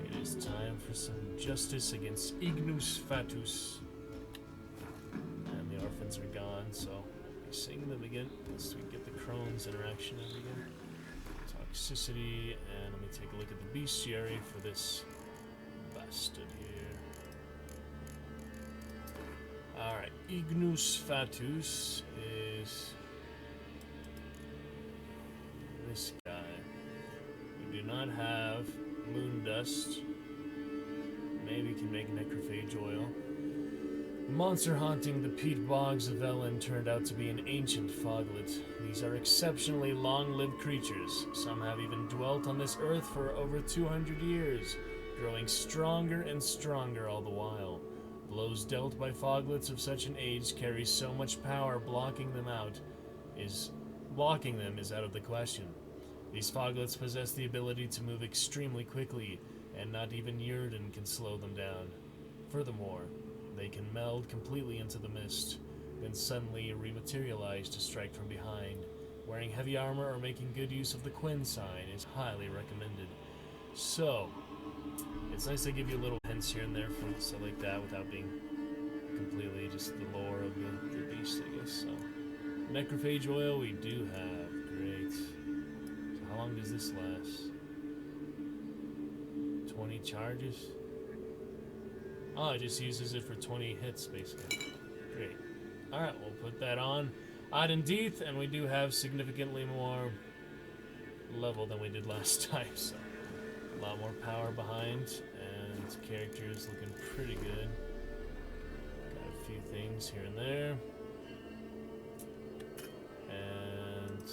it is time for some justice against Ignus Fatus. And the orphans are gone, so I'll be seeing them again once we get the crones interaction in again. Toxicity, and let me take a look at the bestiary for this bastard here. Alright, Ignus Fatus is this guy. We do not have moon dust. Maybe can make necrophage oil. The monster haunting the peat bogs of Ellen turned out to be an ancient foglet. These are exceptionally long-lived creatures. Some have even dwelt on this earth for over 200 years, growing stronger and stronger all the while. Blows dealt by foglets of such an age carry so much power, blocking them is out of the question. These foglets possess the ability to move extremely quickly, and not even Yrden can slow them down. Furthermore, they can meld completely into the mist, then suddenly rematerialize to strike from behind. Wearing heavy armor or making good use of the Quinn sign is highly recommended. So, it's nice to give you little hints here and there from stuff like that without being completely just the lore of the beast, I guess. So, necrophage oil we do have. Great. So how long does this last? 20 charges? Oh, it just uses it for 20 hits, basically. Great. Alright, we'll put that on. Adendith, and we do have significantly more level than we did last time, so a lot more power behind, and characters looking pretty good. Got a few things here and there. And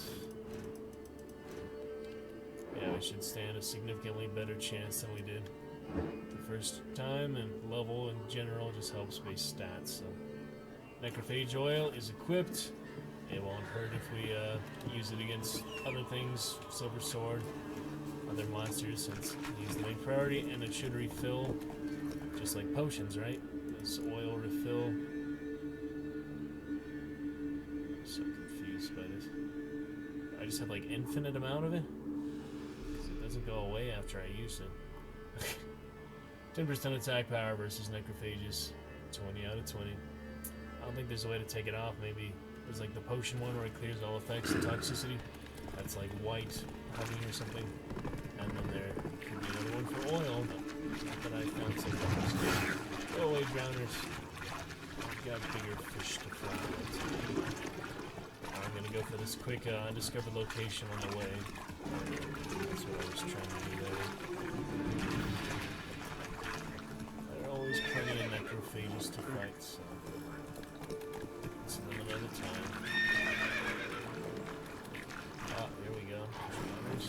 yeah, we should stand a significantly better chance than we did the first time, and level in general just helps base stats. So necrophage oil is equipped. It won't hurt if we use it against other things, silver sword, other monsters, since it's the main priority, and it should refill just like potions, right? This oil refill. I'm so confused by this. I just have like infinite amount of it? Because it doesn't go away after I use it. 10% attack power versus necrophages. 20 out of 20. I don't think there's a way to take it off. Maybe there's like the potion one where it clears all effects and toxicity. That's like white honey or something. And then there could be another one for oil, but not that I found so far. Go away, drowners. I've got bigger fish to fry. I'm gonna go for this quick undiscovered location on the way. That's what I was trying to do there. There are always plenty of necrophages to fight, so it's a little at a time. Ah, here we go. Drowners.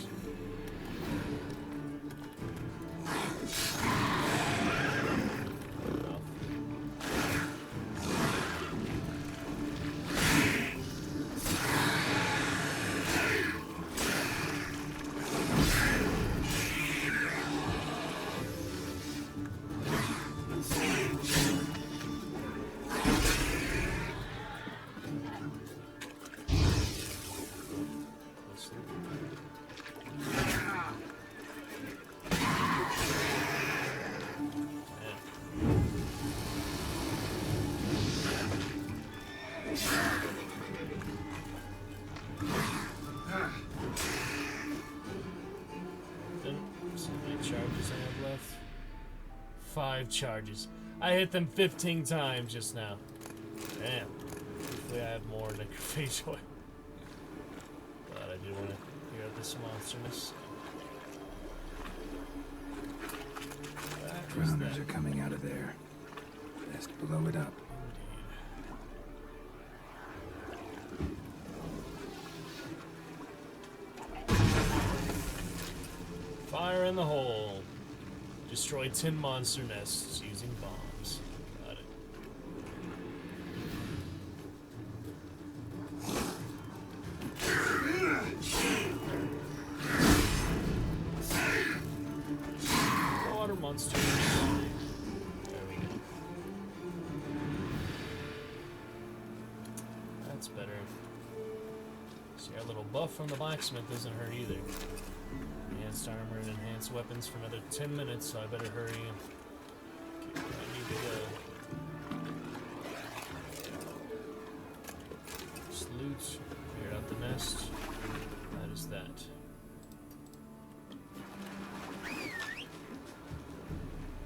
So many charges I have left. 5 charges. I hit them 15 times just now. Damn. Hopefully I have more necrophage oil. But I do want to clear out this monsterness. Drowners are coming out of there. Best blow it up. Fire in the hole. Destroy 10 monster nests using bombs. Got it. Water monsters. There we go. That's better. See, our little buff from the blacksmith doesn't hurt either. Enhanced armor and enhanced weapons for another 10 minutes, so I better hurry and get where I need to go. Just loot, clear out the nest. That is that.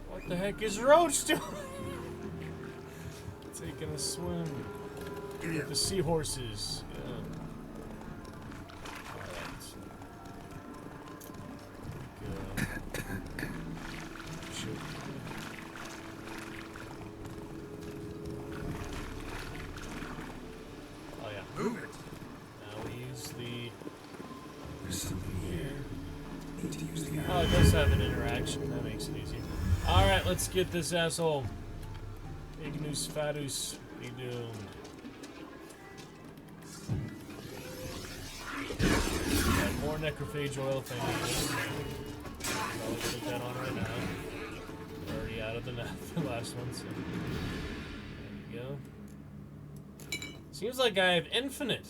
What the heck is Roach doing? Taking a swim with the seahorses. Yeah. Alright. Go. Shoot. Oh yeah. Move it. Now we use the. There's something here. Need to use the Oh, it does have an interaction. That makes it easier. Alright, let's get this asshole. Ignus Fatus be doomed. Got more necrophage oil thing. Probably put that on right now. We're already out of the last one, so there you go. Seems like I have infinite.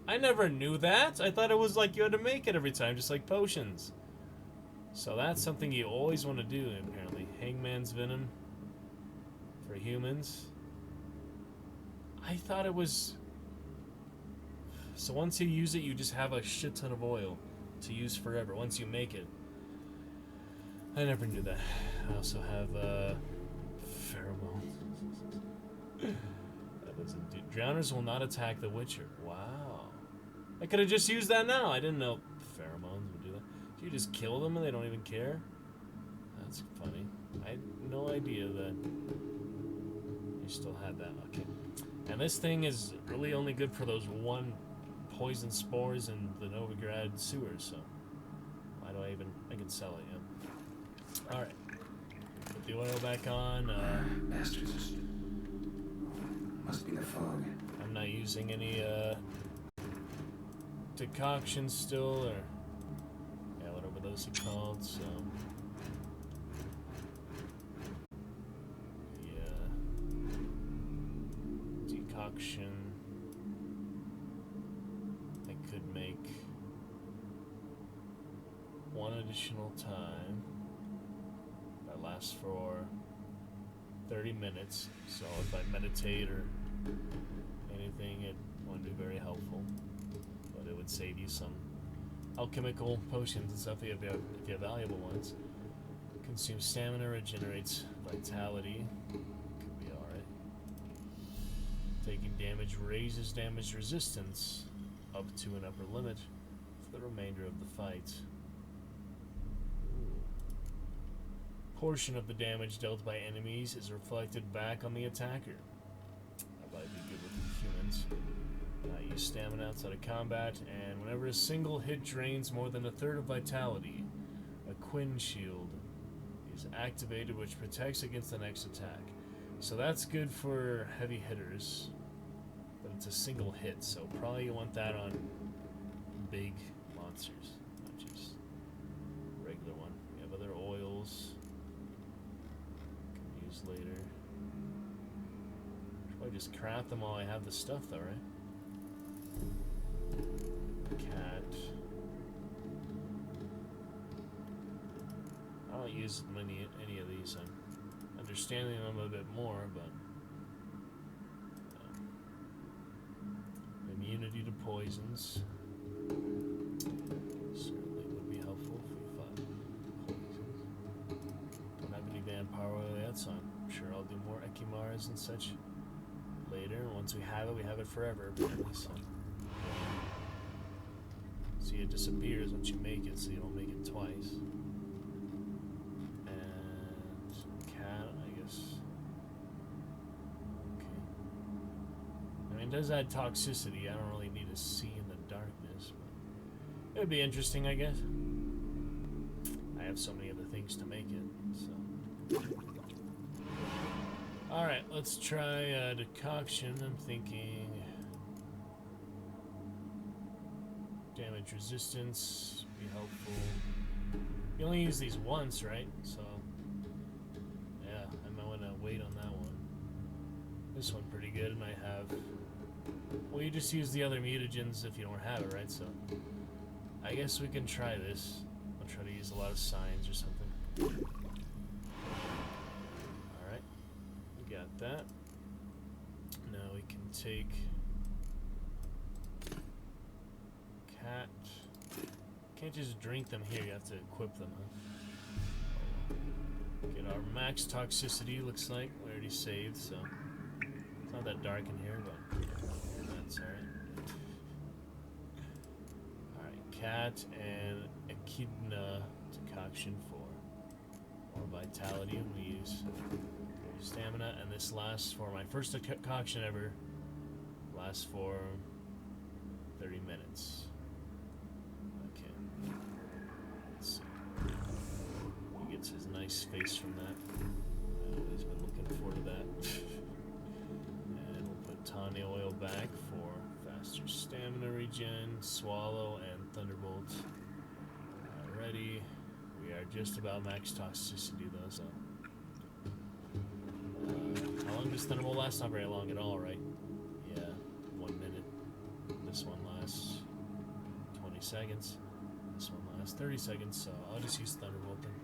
I never knew that. I thought it was like you had to make it every time, just like potions. So that's something you always want to do, apparently. Hangman's Venom. For humans. I thought it was... So once you use it, you just have a shit ton of oil to use forever, once you make it. I never knew that. I also have, pheromone. That doesn't do... Drowners will not attack the Witcher. Wow. I could have just used that now. I didn't know pheromones would do that. You just kill them and they don't even care? That's funny. I had no idea that... You still had that, okay. And this thing is really only good for those one poison spores in the Novigrad sewers, so why do I can sell it, yeah. Alright. Put the oil back on, Bastards. Must be the fog. I'm not using any, decoctions still, or, yeah, whatever those are called, so... Decoction. I could make one additional time. That lasts for 30 minutes. So if I meditate or anything, it wouldn't be very helpful. But it would save you some alchemical potions and stuff if you have valuable ones. Consume stamina, regenerates vitality. Taking damage raises damage resistance up to an upper limit for the remainder of the fight. Ooh. Portion of the damage dealt by enemies is reflected back on the attacker. That might be good with humans. Use stamina outside of combat, and whenever a single hit drains more than a third of vitality, a Quinn shield is activated, which protects against the next attack. So that's good for heavy hitters, but it's a single hit, so probably you want that on big monsters, not just regular one. We have other oils can use later. Should probably just craft them while I have the stuff though, right? Cat. I don't use any of these. I'm understanding them a bit more, but immunity to poisons certainly would be helpful if we fought poisons. Don't have any vampire oil yet, so I'm sure I'll do more Ekimars and such later. And once we have it forever, apparently. So. See, it disappears once you make it, so you don't make it twice. It does add toxicity. I don't really need to see in the darkness, but it would be interesting, I guess. I have so many other things to make it, so. Alright, let's try decoction. I'm thinking damage resistance would be helpful. You only use these once, right? So yeah, I might want to wait on that one. This one pretty good, and I have Well, you just use the other mutagens if you don't have it, right? So, I guess we can try this. I'll try to use a lot of signs or something. Alright. We got that. Now we can take... Cat. Can't just drink them here, you have to equip them, huh? Get our max toxicity, looks like. We already saved, so... It's not that dark in here, but that's alright. Alright, cat and echidna decoction for more vitality. We use stamina, and this lasts for my first decoction ever. Lasts for 30 minutes. Okay. Let's see. He gets his nice face from that. He's been looking forward to that. And we'll put Tawny oil back for faster stamina regen, swallow, and thunderbolt. Alrighty. We are just about max toxicity though, so. How long does thunderbolt last? Not very long at all, right? Yeah, 1 minute. This one lasts 20 seconds. This one lasts 30 seconds, so I'll just use thunderbolt then.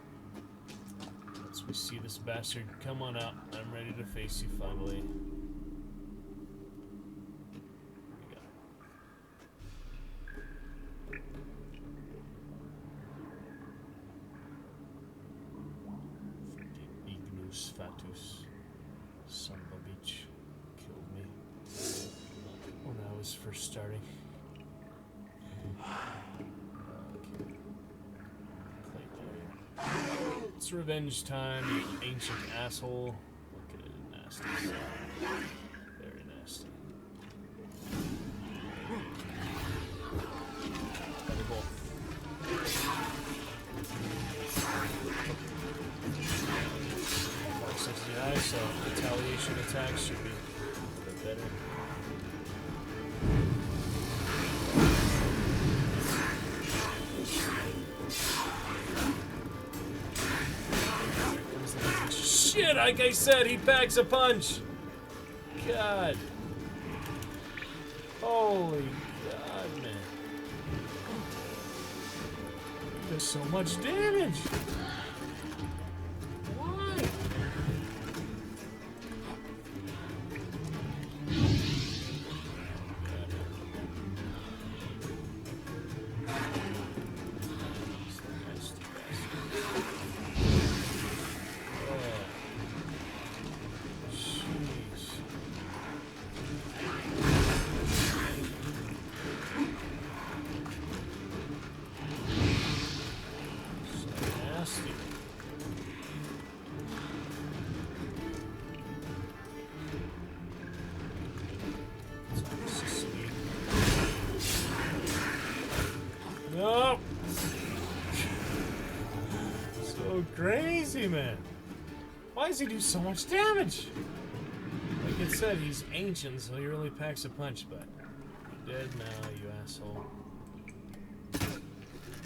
Once we see this bastard, come on out. I'm ready to face you finally. Fatus, son of a bitch, killed me when I was first starting. Okay. It's revenge time, you ancient asshole. Look at it, nasty. Very nasty. Thunderbolt. So retaliation attacks should be a bit better. Shit, like I said, he packs a punch. God. Holy God, man. There's so much damage. No! So crazy, man. Why does he do so much damage? Like it said, he's ancient, so he really packs a punch, but you're dead now, you asshole.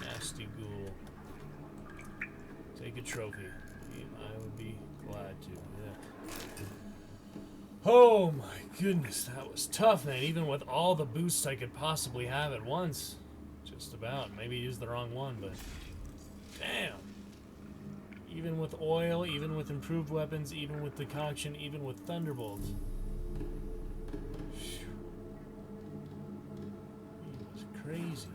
Nasty ghoul. Take a trophy. I would be glad to, yeah. Oh my goodness, that was tough, man. Even with all the boosts I could possibly have at once. Just about. Maybe used the wrong one, but damn. Even with oil, even with improved weapons, even with decoction, even with thunderbolt. He was crazy.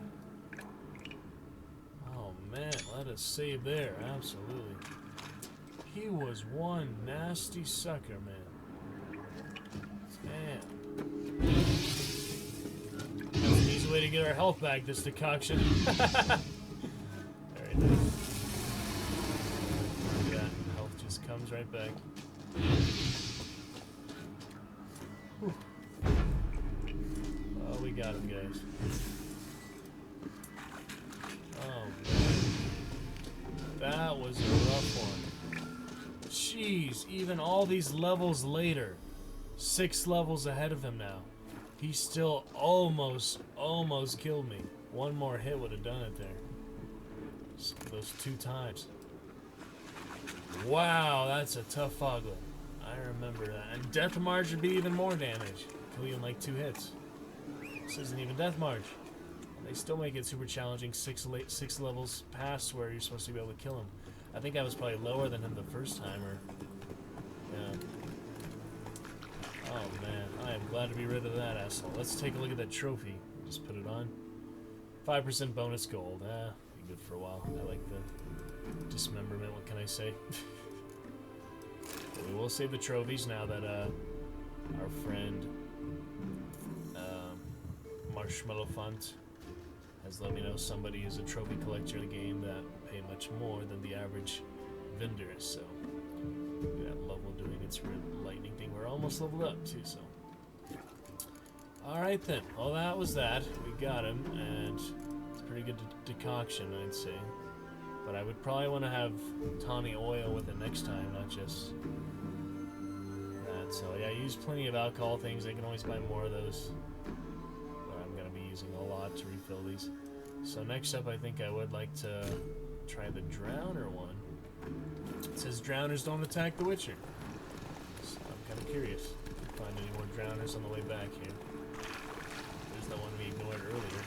Oh man, let us save there, absolutely. He was one nasty sucker, man. Damn. That's an easy way to get our health back, this decoction. Very nice. Yeah, health just comes right back. Whew. Oh, we got him, guys. Oh, man. That was a rough one. Jeez, even all these levels later, 6 levels ahead of him now, he still almost killed me. One more hit would have done it there. Those 2 times. Wow, that's a tough Foglin. I remember that. And Death March would be even more damage. Kill you in like 2 hits. This isn't even Death March. They still make it super challenging 6 levels past where you're supposed to be able to kill him. I think I was probably lower than him the first time, or... Yeah. Oh man, I am glad to be rid of that asshole. Let's take a look at that trophy. Just put it on. 5% bonus gold. Be good for a while. I like the dismemberment, what can I say? But we will save the trophies now that our friend Marshmallow Font has let me know somebody is a trophy collector in the game that pay much more than the average vendor, so that level doing its lightning thing. We're almost leveled up too, so alright then. Well, that was that. We got him, and it's a pretty good decoction, I'd say. But I would probably want to have tawny oil with it next time, not just that. So yeah, I use plenty of alcohol things. I can always buy more of those. Using a lot to refill these. So next up, I think I would like to try the Drowner one. It says drowners don't attack the Witcher. So I'm kind of curious if we find any more drowners on the way back here. There's the one we ignored earlier.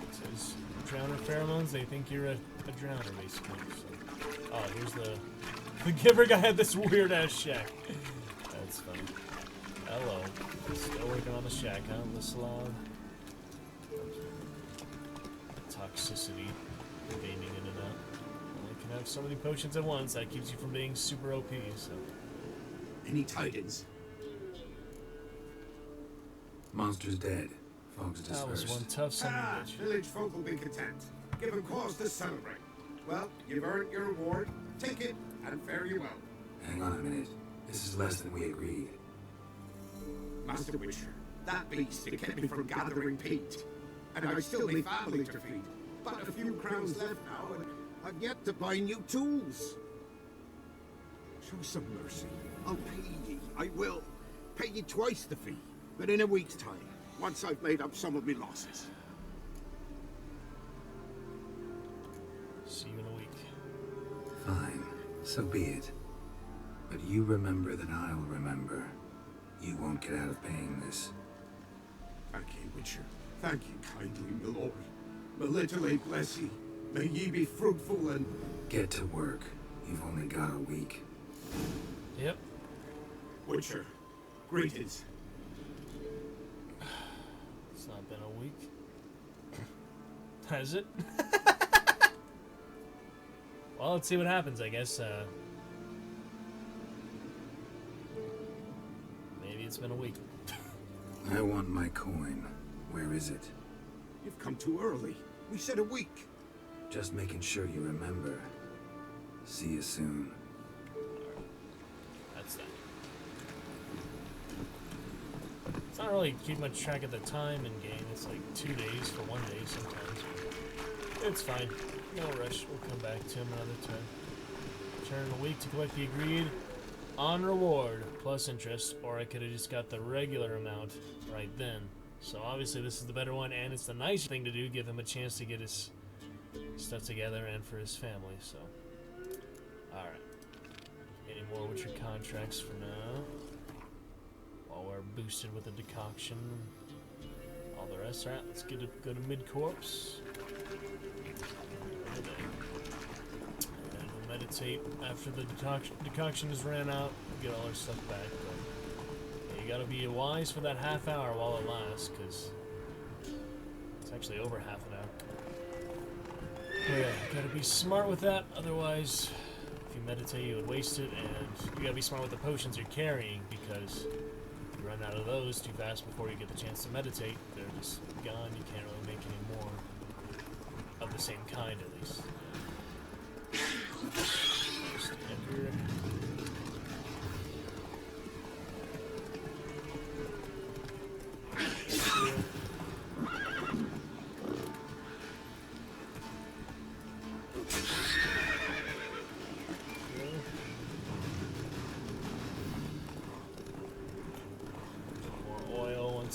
It says drowner pheromones. They think you're a drowner, basically. So. Oh, here's the Giver guy had this weird ass shack. That's funny. Hello. Still working on the shack, huh? The slab. Toxicity. Gaining in and out. Only can have so many potions at once. That keeps you from being super OP, so. Any tidings? Monster's dead. Fog's dispersed. That was one tough son of a bitch. Village folk will be content. Give them cause to celebrate. Well, you've earned your reward. Take it, and fare you well. Hang on a minute. This is less than we agreed. Master Witcher, that beast it kept me from gathering peat. And I still have family to feed. But a few crowns left now, and I've yet to buy new tools. Show some mercy. I'll pay ye. I will. Pay ye twice the fee. But in a week's time, once I've made up some of my losses. See you in a week. Fine. So be it. But you remember that I'll remember. You won't get out of paying this. Thank you, Witcher. Thank you kindly, my lord. Melitele bless ye. May ye be fruitful and... Get to work. You've only got a week. Yep. Witcher, greetings. It's not been a week. Has it? Well, let's see what happens, I guess. Maybe it's been a week. I want my coin. Where is it? You've come too early. We said a week. Just making sure you remember. See you soon. That's that. It's not really keep much track of the time in game. It's like 2 days for 1 day sometimes. It's fine. No rush. We'll come back to him another time. Turn a week to collect the agreed on reward plus interest, or I could have just got the regular amount right then. So obviously this is the better one, and it's the nice thing to do, give him a chance to get his stuff together and for his family. So alright, any more Witcher contracts for now while we're boosted with the decoction, all the rest. Alright, let's go to mid-corpse and we'll meditate after the decoction is ran out. We'll get all our stuff back, but yeah, you gotta be wise for that half hour while it lasts, because it's actually over half an hour. Yeah, gotta be smart with that, otherwise if you meditate you would waste it, and you gotta be smart with the potions you're carrying, because if you run out of those too fast before you get the chance to meditate, they're just gone. You can't really make any more of the same kind, at least. Just enter.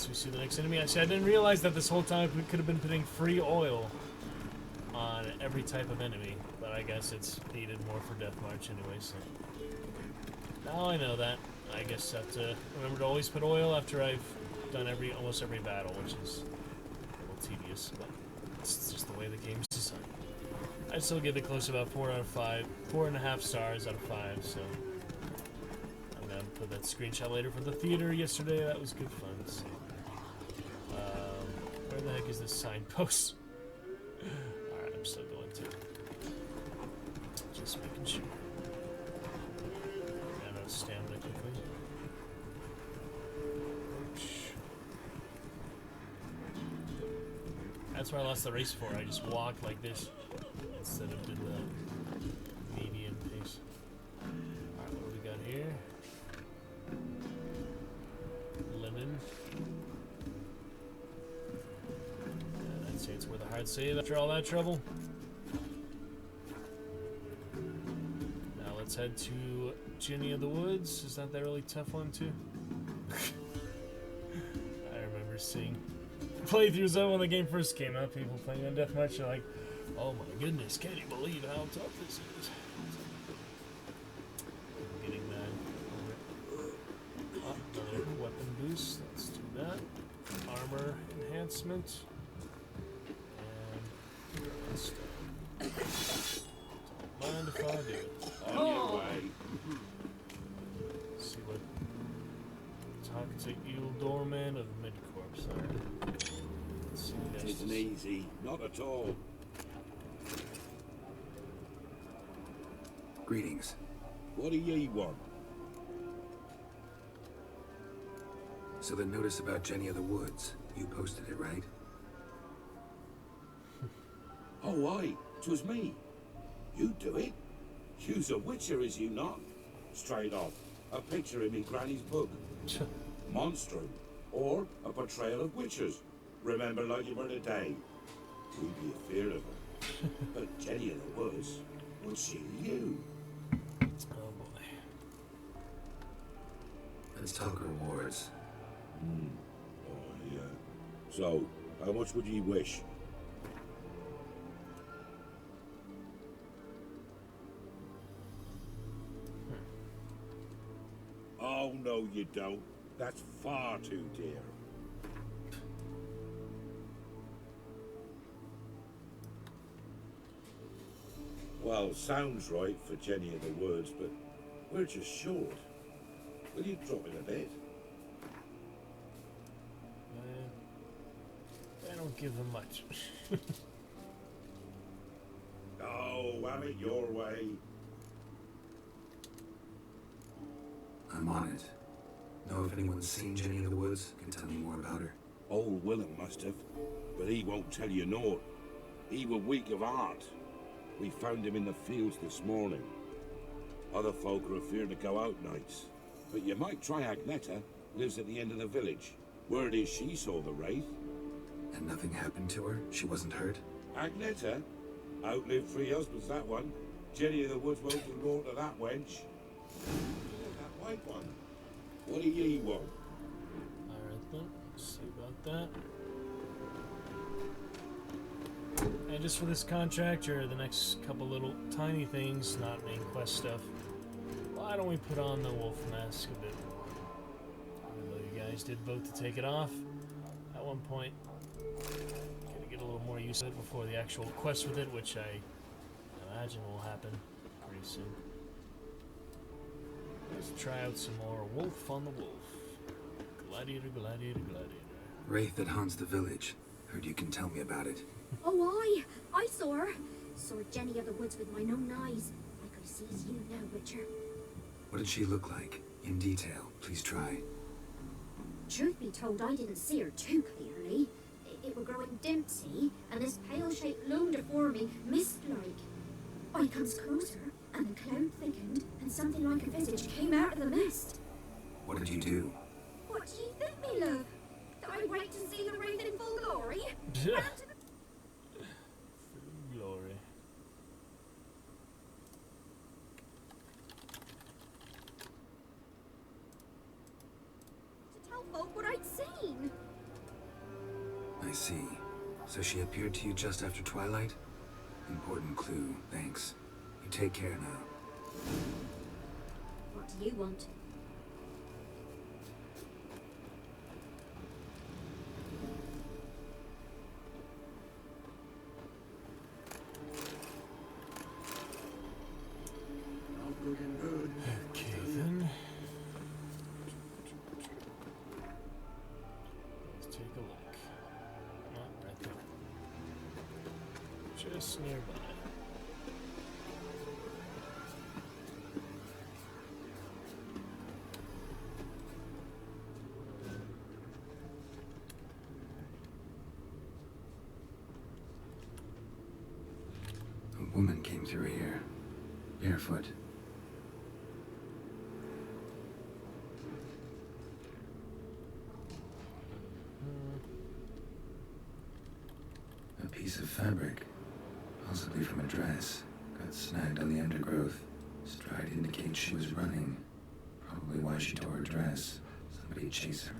We see the next enemy. Actually, I didn't realize that this whole time we could have been putting free oil on every type of enemy, but I guess it's needed more for Death March anyway, so. Now I know that. I guess I have to remember to always put oil after I've done almost every battle, which is a little tedious, but it's just the way the game's designed. I'd still give it close to about 4 out of 5, 4.5 stars out of 5, so. I'm gonna put that screenshot later for the theater yesterday. That was good fun. So. Where the heck is this signpost? Alright, I'm still going to. Just making sure. Ran out of stamina quickly. That's where I lost the race for. I just walked like this instead of did the medium pace. Alright, what do we got here? Lemon. I'd say it's worth a hard save after all that trouble. Now let's head to Jenny of the Woods. Is that really tough one too? I remember seeing playthroughs of when the game first came out, people playing on Deathmatch are like, oh my goodness, can't you believe how tough this is? I'm getting that. Oh, another weapon boost, let's do that. Armor enhancement. And don't mind if I do. On your way. See what Toxic Eel Doorman of Midcorpse are. It isn't easy, not at all. Greetings. What do ye want? So the notice about Jenny of the Woods, you posted it, right? Oh, aye, 'twas me. You do it? You's a witcher, is you not? Straight off, a picture in me granny's book. Monstrum, or a portrayal of witchers. Remember like you were today. We'd be afeard of her. But Jenny of the Woods, what's she to you? Oh boy. Let's talk rewards. Oh, yeah. So, how much would ye wish? Oh, no, you don't. That's far too dear. Well, sounds right for Jenny of the Woods, but we're just short. Will you drop it a bit? I don't give them much. Oh, have it your way. I'm on it. Know if anyone's seen Jenny of the Woods? Can tell me more about her. Old Willem must have, but he won't tell you naught. He were weak of heart. We found him in the fields this morning. Other folk are afeard to go out nights. But you might try Agneta, lives at the end of the village. Word is she saw the wraith. And nothing happened to her? She wasn't hurt? Agneta? Outlived 3 husbands, that one. Jenny of the Woods won't do more to that wench. Oh, that white one. What do ye want? Alright then, let's see about that. And just for this contract, or the next couple little tiny things, not main quest stuff, why don't we put on the wolf mask a bit more? Even though you guys did vote to take it off at one point. Gotta get a little more use of it before the actual quest with it, which I imagine will happen pretty soon. Let's try out some more Wolf on the Wolf. Gladiator, gladiator, gladiator. Wraith that haunts the village. Heard you can tell me about it. Oh, I saw her. Saw Jenny of the Woods with mine own eyes. Like I sees you now, Witcher. What did she look like? In detail, please try. Truth be told, I didn't see her too clearly. It were growing dim, see, and this pale shape loomed afore me, mist-like. I comes closer, and the cloud thickened, and something like a visage came out of the mist. What did you do? What do you think, me love? That I wait to see the wraith in full glory? Glory. To tell folk what I'd seen. I see. So she appeared to you just after twilight? Important clue, thanks. You take care now. What do you want? Okay then. Let's take a look. Oh, right there. Just nearby. A woman came through here, barefoot. A piece of fabric, possibly from a dress, got snagged on the undergrowth. Stride indicates she was running. Probably why she tore her dress. Somebody chase her.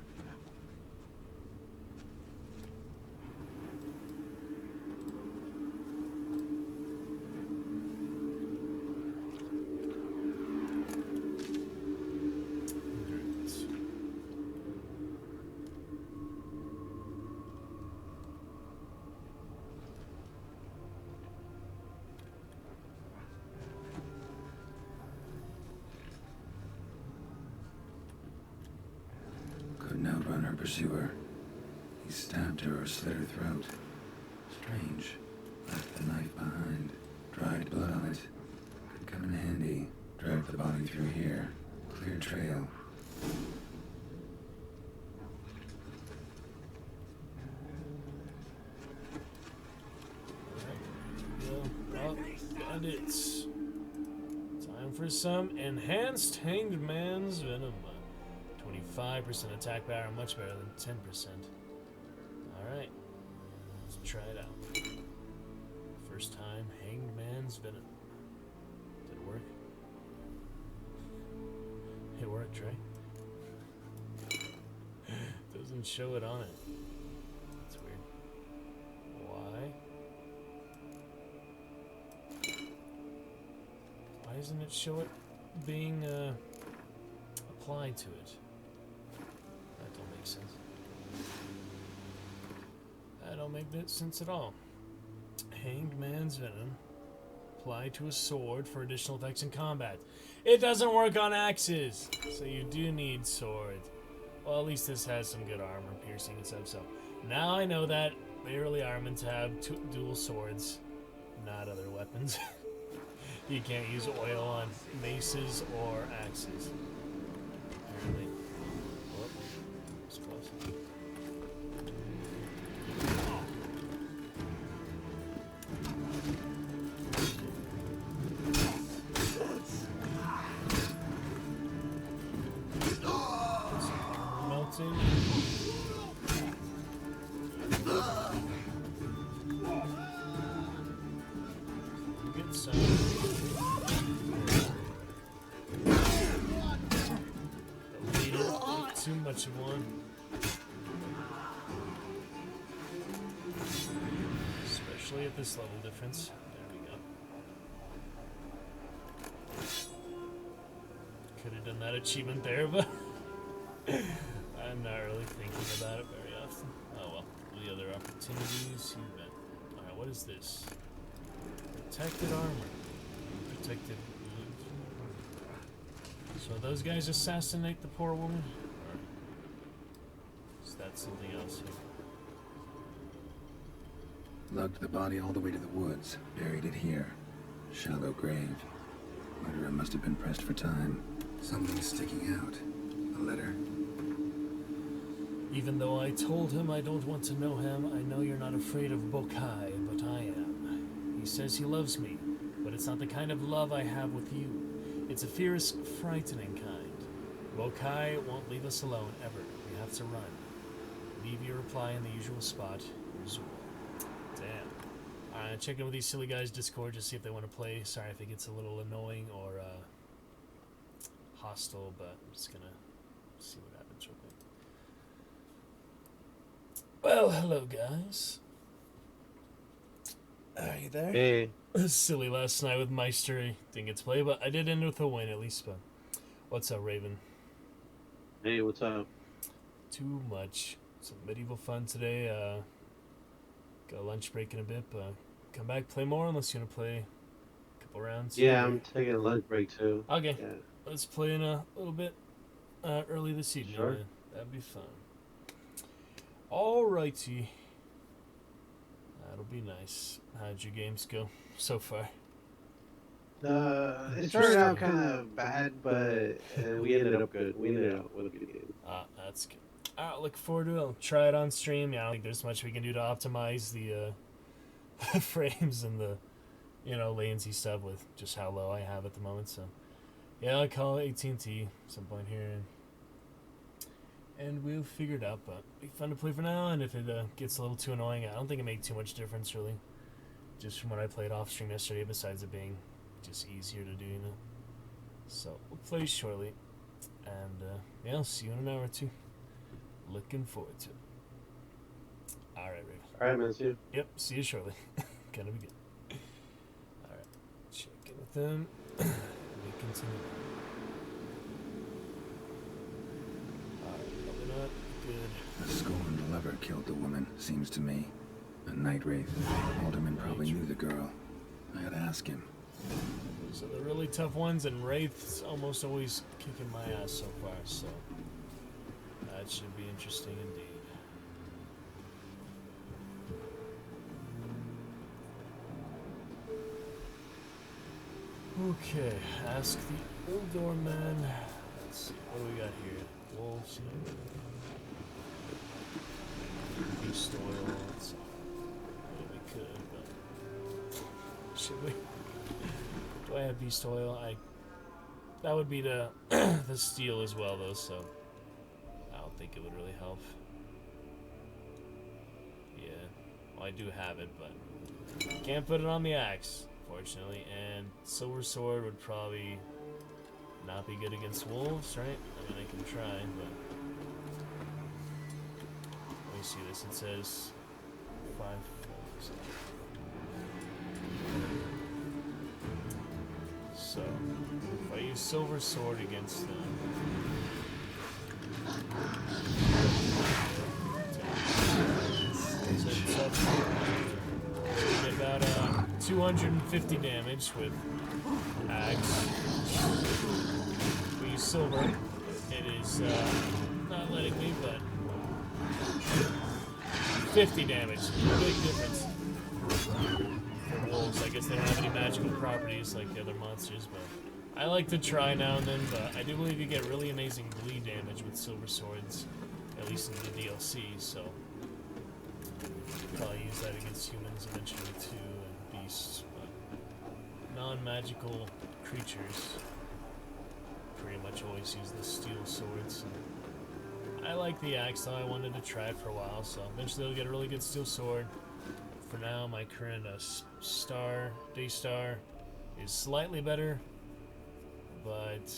Couldn't outrun her pursuer. He stabbed her or slit her throat. Strange. Left the knife behind. Dried blood on it. Could come in handy. Dragged the body through here. Clear trail. Well, and it's time for some enhanced hanged man's venom. 25% attack power, much better than 10%. Alright, let's try it out. First time, hanged man's venom. Did it work? It worked, right? Doesn't show it on it. That's weird. Why? Why doesn't it show it being applied to it? That don't make sense. That don't make sense at all. Hanged man's venom. Applied to a sword for additional effects in combat. It doesn't work on axes, so you do need sword. Well, at least this has some good armor, piercing and stuff. So now I know that they really are meant to have dual swords, not other weapons. You can't use oil on maces or axes. Apparently. Oh, it's close. Melting. Good sound. Too much of one. Especially at this level difference. There we go. Could have done that achievement there, but I'm not really thinking about it very often. Oh well. The other opportunities you bet. Alright, what is this? Protected armor. Protected loot. So those guys assassinate the poor woman? That's something else here. Lugged the body all the way to the woods. Buried it here. Shallow grave. Murderer must have been pressed for time. Something sticking out. A letter. Even though I told him I don't want to know him, I know you're not afraid of Bokai, but I am. He says he loves me, but it's not the kind of love I have with you. It's a fierce, frightening kind. Bokai won't leave us alone, ever. We have to run. Leave your reply in the usual spot. Rizul. Damn. Alright, check in with these silly guys' Discord to see if they want to play. Sorry if it gets a little annoying or hostile, but I'm just gonna see what happens real quick. Well, hello guys. Are you there? Hey. silly last night with Meister. He didn't get to play, but I did end with a win at least. But what's up, Raven? Hey, what's up? Too much. Some medieval fun today. Got a lunch break in a bit, but come back, play more unless you want to play a couple rounds. Yeah, I'm taking a lunch break too. Okay. Yeah. Let's play in a little bit early this evening. Sure. Man. That'd be fun. Alrighty. That'll be nice. How'd your games go so far? It started out kind of bad, but we ended up good. We ended up with a good game. That's good. Alright, look forward to it. I'll try it on stream. Yeah, I don't think there's much we can do to optimize the frames and the, latency stuff with just how low I have at the moment. So, yeah, I'll call AT&T some point here, and we'll figure it out. But it'll be fun to play for now. And if it gets a little too annoying, I don't think it made too much difference really. Just from what I played off stream yesterday, besides it being just easier to do, So we'll play shortly, and yeah, I'll see you in an hour or two. Looking forward to it. Alright, Raven. Alright, man, see you. Yep, see you shortly. Gonna be good. Alright, check in with them. We continue. Alright, probably not good. A scorned lover killed the woman, seems to me. A night wraith. Alderman probably knew the girl. I gotta ask him. So the really tough ones, and Wraith's almost always kicking my ass so far, so that should be interesting indeed. Okay, ask the Ildor man. Let's see, what do we got here? Wolves, beast oil. Let's see. Maybe we could, but should we? Do I have beast oil? That would be the the steel as well, though. So I don't think it would really help. Yeah, well, I do have it, but can't put it on the axe, fortunately. And silver sword would probably not be good against wolves, right? I mean, I can try, but let me see this. It says 5. So, if I use silver sword against them, so get about 250 damage with axe. We use silver. It is not letting me, but 50 damage. Big difference. For wolves, I guess they don't have any magical properties like the other monsters, but I like to try now and then. But I do believe you get really amazing bleed damage with silver swords, at least in the DLC. So probably use that against humans eventually too, and beasts. But non-magical creatures pretty much always use the steel swords. I like the axe though. I wanted to try it for a while, so eventually I'll get a really good steel sword. For now, my current Daystar is slightly better, but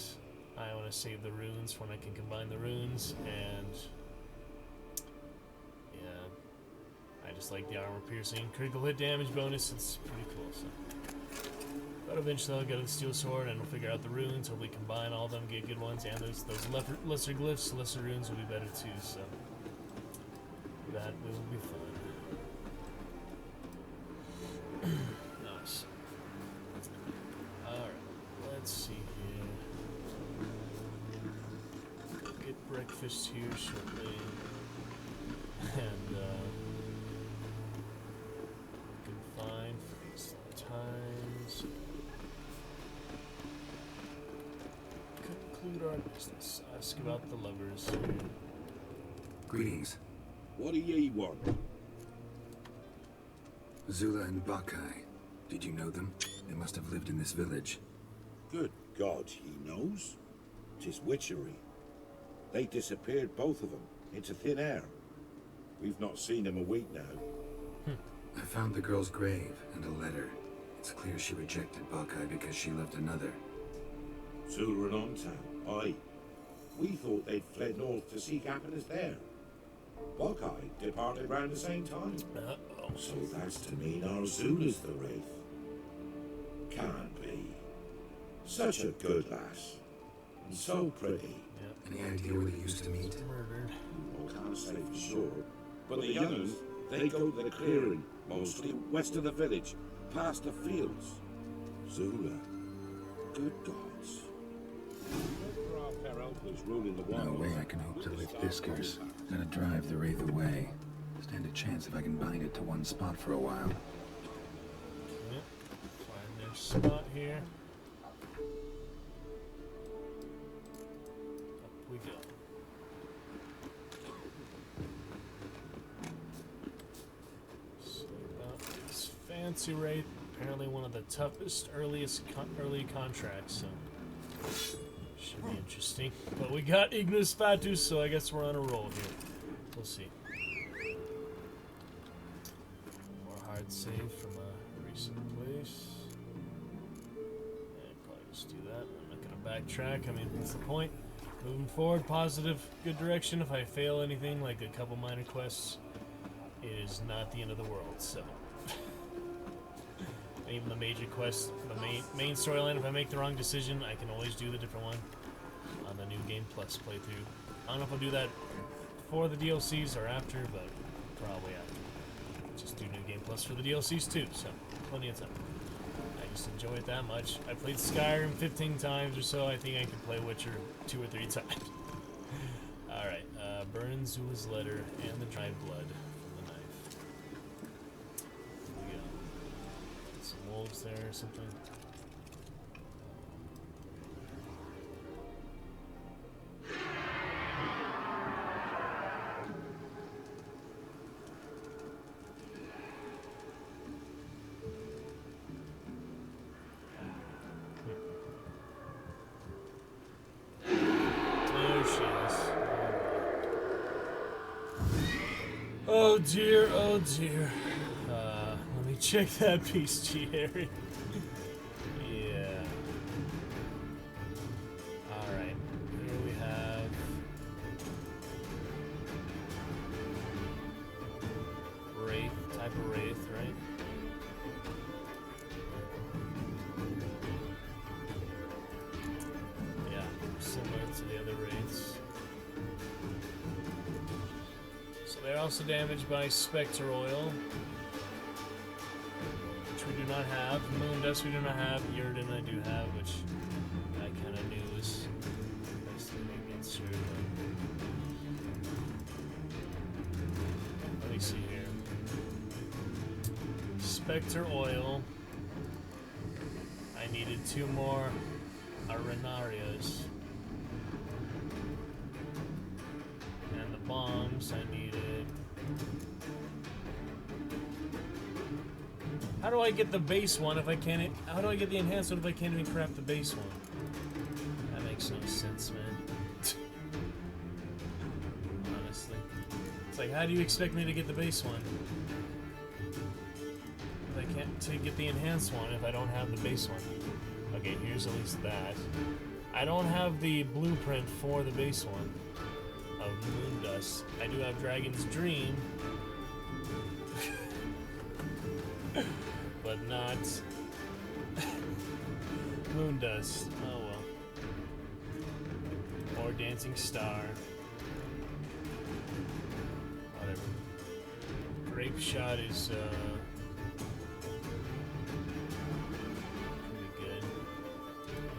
I want to save the runes for when I can combine the runes, and yeah, I just like the armor piercing. Critical hit damage bonus, it's pretty cool. So. But eventually I'll get a steel sword and we'll figure out the runes, hopefully combine all of them, get good ones, and those lesser glyphs, lesser runes will be better too, so that will be fun. Nice. Alright, let's see here. Get breakfast here shortly. And, confine for these times. Conclude our business. Ask about the lovers here. Greetings. What do ye want? Zula and Bakai. Did you know them? They must have lived in this village. Good God, he knows. 'Tis witchery. They disappeared, both of them, into thin air. We've not seen them a week now. I found the girl's grave and a letter. It's clear she rejected Bakai because she loved another. Zula and Ontown, aye. We thought they'd fled north to seek happiness there. Buckeye departed round the same time. Uh-oh. So that's to mean our Zula's the wraith. Can't be. Such a good lass. And so pretty. Any idea where they used to meet? Murdered. I can't say for sure. But the young'uns, they go to the clearing, mostly west of the village, past the fields. Zula. Good gods. No way I can hope to lift Biskers. Gotta drive the Wraith away. Stand a chance if I can bind it to one spot for a while. Yep. Find their spot here. Up we go. So about this fancy Wraith. Apparently one of the toughest early contracts, so should be interesting. But we got Ignis Fatus, so I guess we're on a roll here. We'll see. More hard save from a recent place. Yeah, probably just do that. I'm not gonna backtrack. I mean, what's the point? Moving forward, positive, good direction. If I fail anything, like a couple minor quests, it is not the end of the world. So. Even the major quest, the main storyline, if I make the wrong decision, I can always do the different one on the New Game Plus playthrough. I don't know if I'll do that before the DLCs or after, but probably after. Just do New Game Plus for the DLCs too, so plenty of time. I just enjoy it that much. I played Skyrim 15 times or so. I think I can play Witcher 2 or 3 times. Alright, burn Zula's letter and the dried blood. Wolves there or something. There she is. Oh dear, oh dear. Let me check that bestiary. Yeah. Alright. Here we have Wraith, type of Wraith, right? Yeah, similar to the other Wraiths. So they're also damaged by Spectre Oil. We do not have. Moon Dust we do not have. Yrden I do have, which I kind of knew was best thing against her. Let me see here. Spectre Oil. I needed 2 more Arenarias. And the bombs I needed. How do I get the base one if I can't? How do I get the enhanced one if I can't even craft the base one? That makes no sense, man. Honestly. It's like, how do you expect me to get the base one? If I can't get the enhanced one if I don't have the base one. Okay, here's at least that. I don't have the blueprint for the base one of Moon Dust. I do have Dragon's Dream. But not Moon Dust. Oh well. Or Dancing Star. Whatever. Grape Shot is pretty good.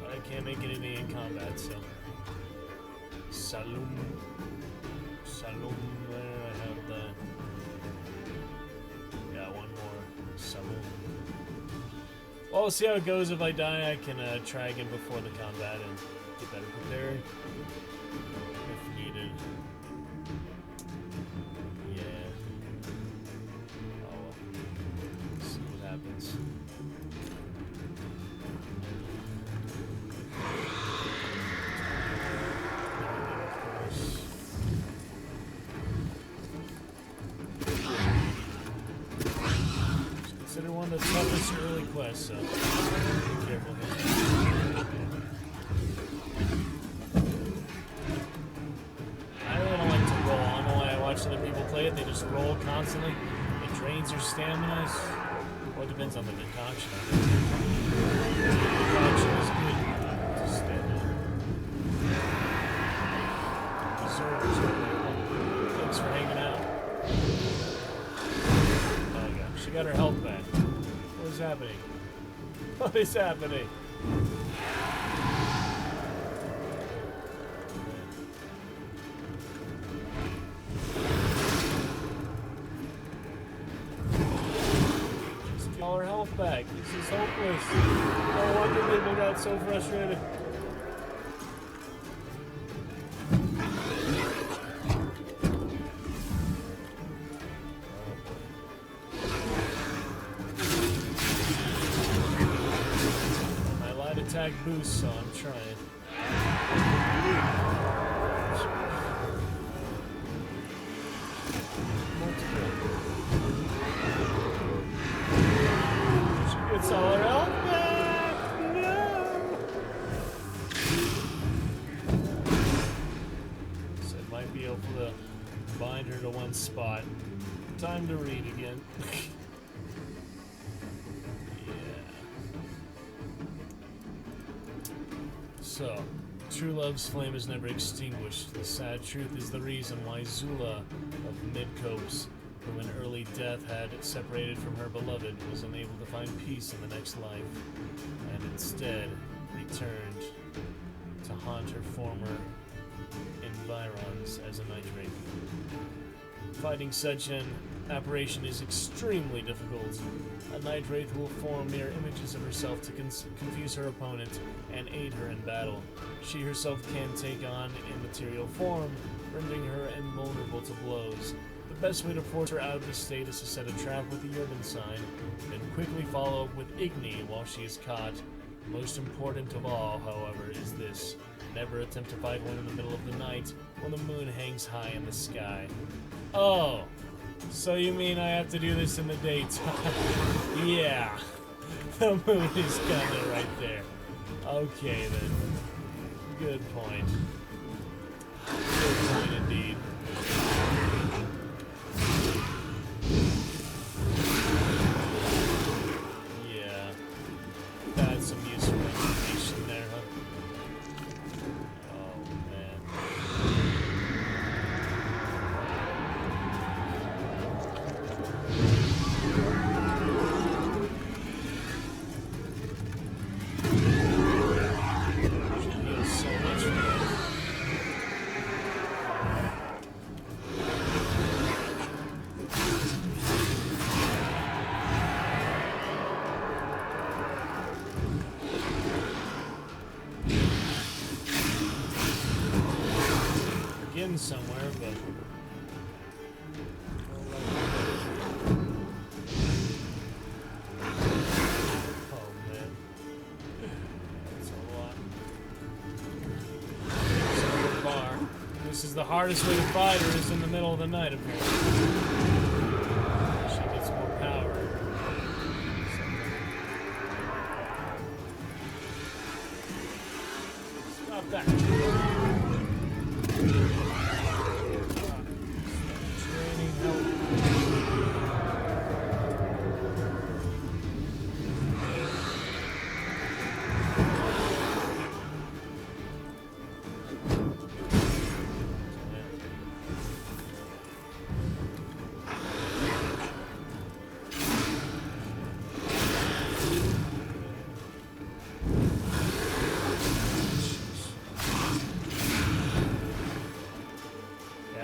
But I can't make it in combat, so. Salum. Where do I have that? Yeah, one more. Salum. Well, we'll see how it goes. If I die, I can try again before the combat and get better prepared if needed. Yeah. Oh well. Let's see what happens. Consider one of the toughest early quests, so be careful here. I really don't like to roll. I don't know why I watch other people play it. They just roll constantly. It drains your stamina. Well, it depends on the concoction. Action is good. Just stand up. Observers over there. Thanks for hanging out. There you go. She got her health back. What is happening? What is happening? Just all her health back. This is hopeless. No wonder people got so frustrated. My light attack boosts, so I'm trying. She gets all her health back! No! So I might be able to bind her to one spot. Time to read again. So, true love's flame is never extinguished. The sad truth is the reason why Zula of Midcopes, whom an early death had separated from her beloved, was unable to find peace in the next life, and instead returned to haunt her former environs as a night wraith. Fighting such an apparition is extremely difficult. A night wraith will form mere images of herself to confuse her opponent and aid her in battle. She herself can take on immaterial form, rendering her invulnerable to blows. The best way to force her out of this state is to set a trap with the Urban sign, then quickly follow up with Igni while she is caught. Most important of all, however, is this. Never attempt to fight one in the middle of the night when the moon hangs high in the sky. Oh, so you mean I have to do this in the daytime? Yeah, the moon is kinda right there. Okay then, good point. Good point indeed. Yeah, that's some useful information there, huh? Oh man. Begin somewhere, but oh man, that's a lot. So far, this is the hardest way to fight her, is in the middle of the night, apparently. She gets more power. Stop that. Training help.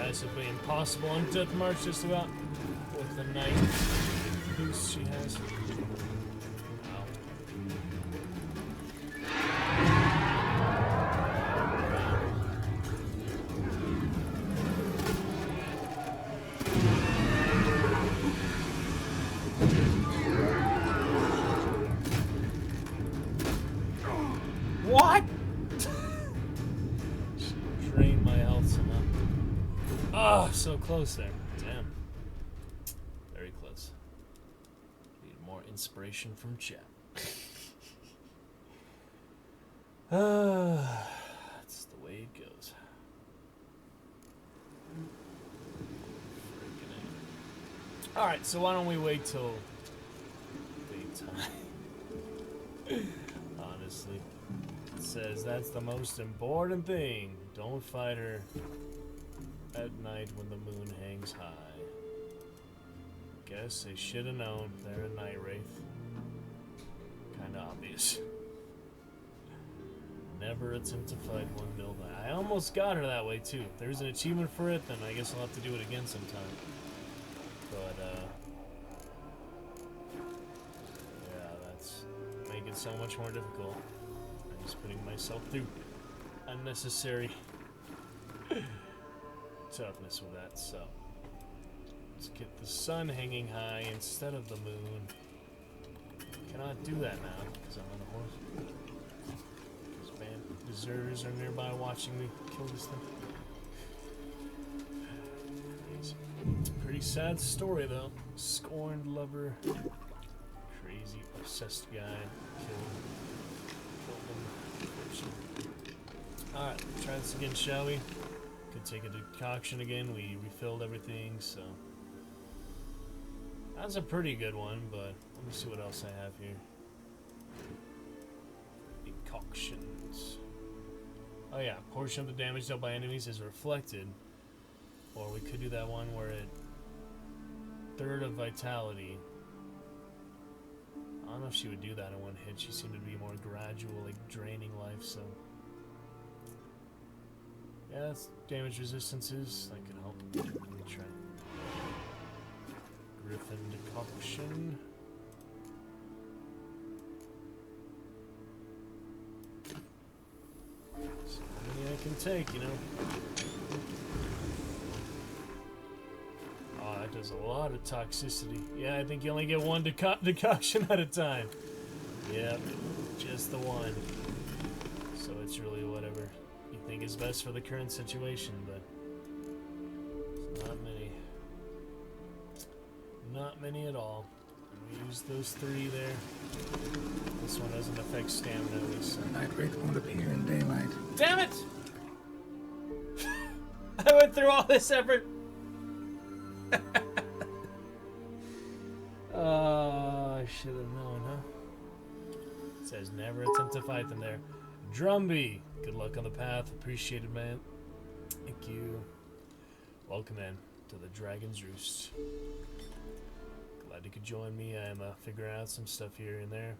This would be impossible on Death March just about with the night boost she has. What? Drain my health somehow. Ah, so close there. Damn. Very close. Need more inspiration from chat. That's the way it goes. Alright, so why don't we wait till daytime? says that's the most important thing. Don't fight her at night when the moon hangs high. Guess they should have known. They're a night wraith. Kinda obvious. Never attempt to fight one nil. I almost got her that way too. If there's an achievement for it, then I guess I'll have to do it again sometime. But yeah, that's making it so much more difficult. I'm just putting myself through unnecessary toughness with that. So let's get the sun hanging high instead of the moon. Cannot do that now because I'm on a horse. Deserters are nearby watching me kill this thing. It's a pretty sad story though. Scorned lover, crazy obsessed guy, killed them. Alright, try this again, shall we? Could take a decoction again. We refilled everything, so that's a pretty good one, but let me see what else I have here. Decoctions. Oh yeah, portion of the damage dealt by enemies is reflected. Or we could do that one where it third of vitality. I don't know if she would do that in one hit. She seemed to be more gradual, like draining life, so yeah, that's damage resistances. That could help. Let me try. Griffin decoction. So many I can take, you know. Oh, that does a lot of toxicity. Yeah, I think you only get one decoction at a time. Yep, just the one. So it's really whatever you think is best for the current situation, but it's not many. Not many at all. We use those 3 there. This one doesn't affect stamina at least. So. Night wraith won't appear in daylight. Damn it! I went through all this effort. Oh, I should have known, huh? It says never attempt to fight them there. Drumby, good luck on the path. Appreciated, man. Thank you. Welcome in to the Dragon's Roost. Glad you could join me. I'm figuring out some stuff here and there.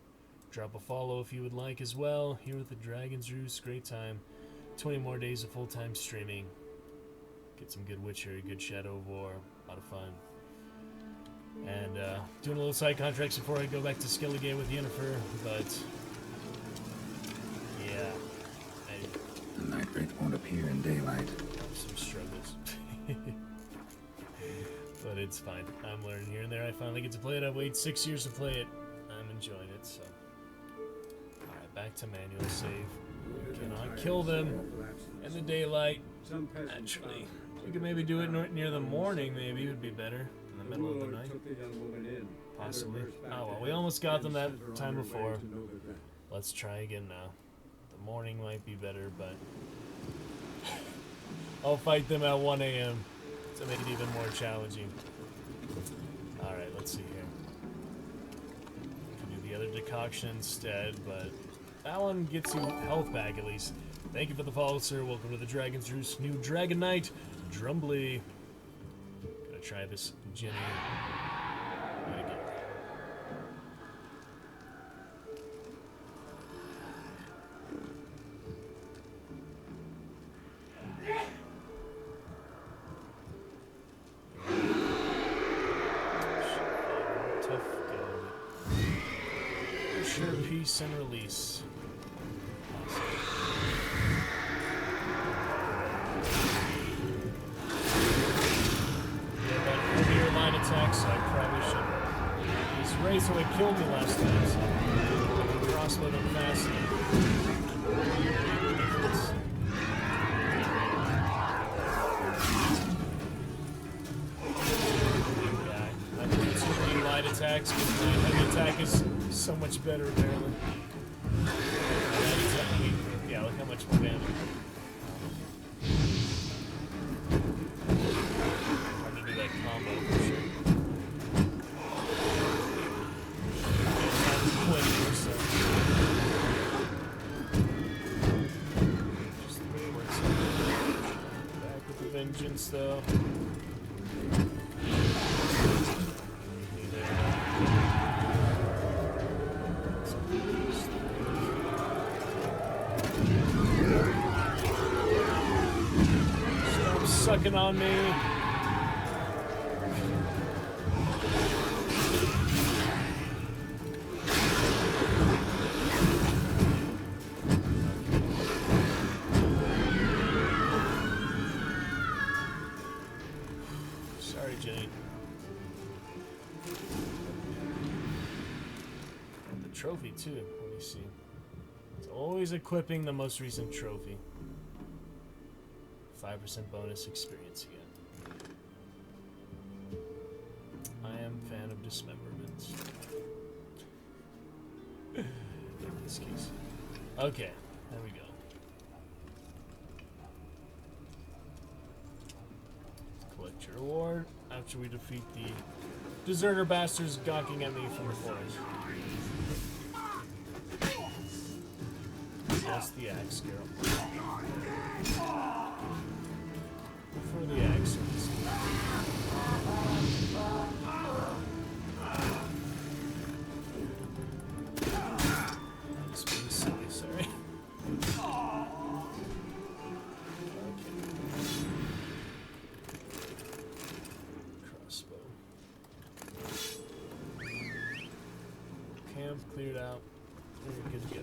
Drop a follow if you would like as well. Here with the Dragon's Roost, great time. 20 more days of full-time streaming. Get some good Witcher, good Shadow of War. A lot of fun. And doing a little side contracts before I go back to Skellige with Yennefer, but yeah. The night wraith won't appear in daylight. Some struggles. But it's fine. I'm learning here and there. I finally get to play it. I've waited 6 years to play it. I'm enjoying it, so. Alright, back to manual save. We cannot kill them in the daylight. Actually, we could maybe do it near the morning, maybe it would be better. In the middle of the night. Possibly. Oh well, we almost got them that time before. Let's try again now. The morning might be better, but I'll fight them at 1 a.m. to make it even more challenging. Alright, let's see here. Can do the other decoction instead, but that one gets you health back at least. Thank you for the follow, sir. Welcome to the Dragon's Roost. New Dragon Knight, Drumbly. Gonna try this Jenny. Way to go. Tough go. Sure, peace and release. Attacks, so I probably should. These wraiths would have killed me last time, so crossbow them fast. Yeah, I can do too many light attacks because my heavy attack is so much better apparently. Yeah, look how much more damage. Hard to do that combo for sure. vengeance, though. Stop sucking on me. Sorry, Jenny. The trophy, too. Let me see. It's always equipping the most recent trophy. 5% bonus experience again. I am a fan of dismemberments. In this case. Okay, there we go. Collect your reward after we defeat the deserter bastards gawking at me from the forest. That's the axe, girl. For the axe. I'm just being silly, sorry. Crossbow. Camp cleared out. We're good to go.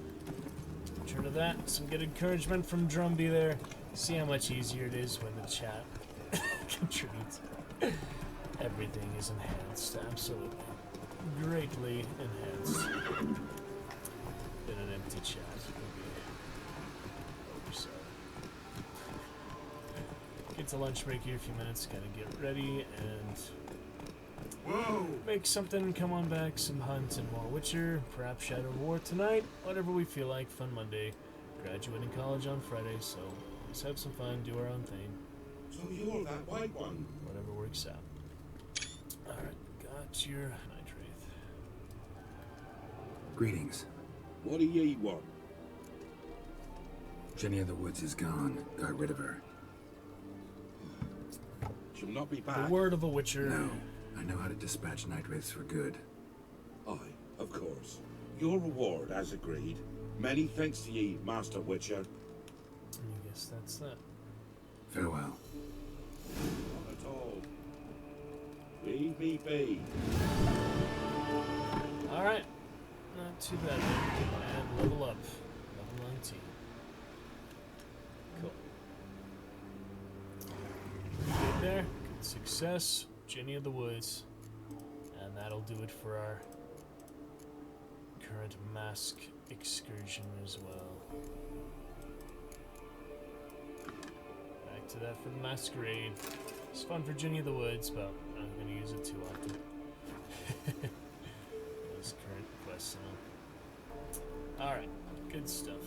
Turn to that. Some good encouragement from Drumby there. See how much easier it is when the chat contributes. Everything is enhanced, absolutely. Greatly enhanced. In an empty chat. So. Get to lunch break here, a few minutes, kind of get ready and make something, come on back, some hunt and more Witcher, perhaps Shadow of War tonight, whatever we feel like, fun Monday, graduating college on Friday, so let's have some fun, do our own thing. So you're that white one? Whatever works out. Alright, got your night wraith. Greetings. What do ye want? Jenny of the Woods is gone. Got rid of her. She'll not be back. The word of a Witcher. No. I know how to dispatch night wraiths for good. Aye, of course. Your reward, as agreed. Many thanks to ye, Master Witcher. I guess that's that. Farewell. Not at all. Leave me be. Alright. Not too bad. And level up. Level 19. Cool. Good there. Good success. Jenny of the Woods. And that'll do it for our current mask excursion as well. Back to that for the masquerade. It's fun for Jenny of the Woods, but I'm not going to use it too often. Those current quests now. Alright, good stuff.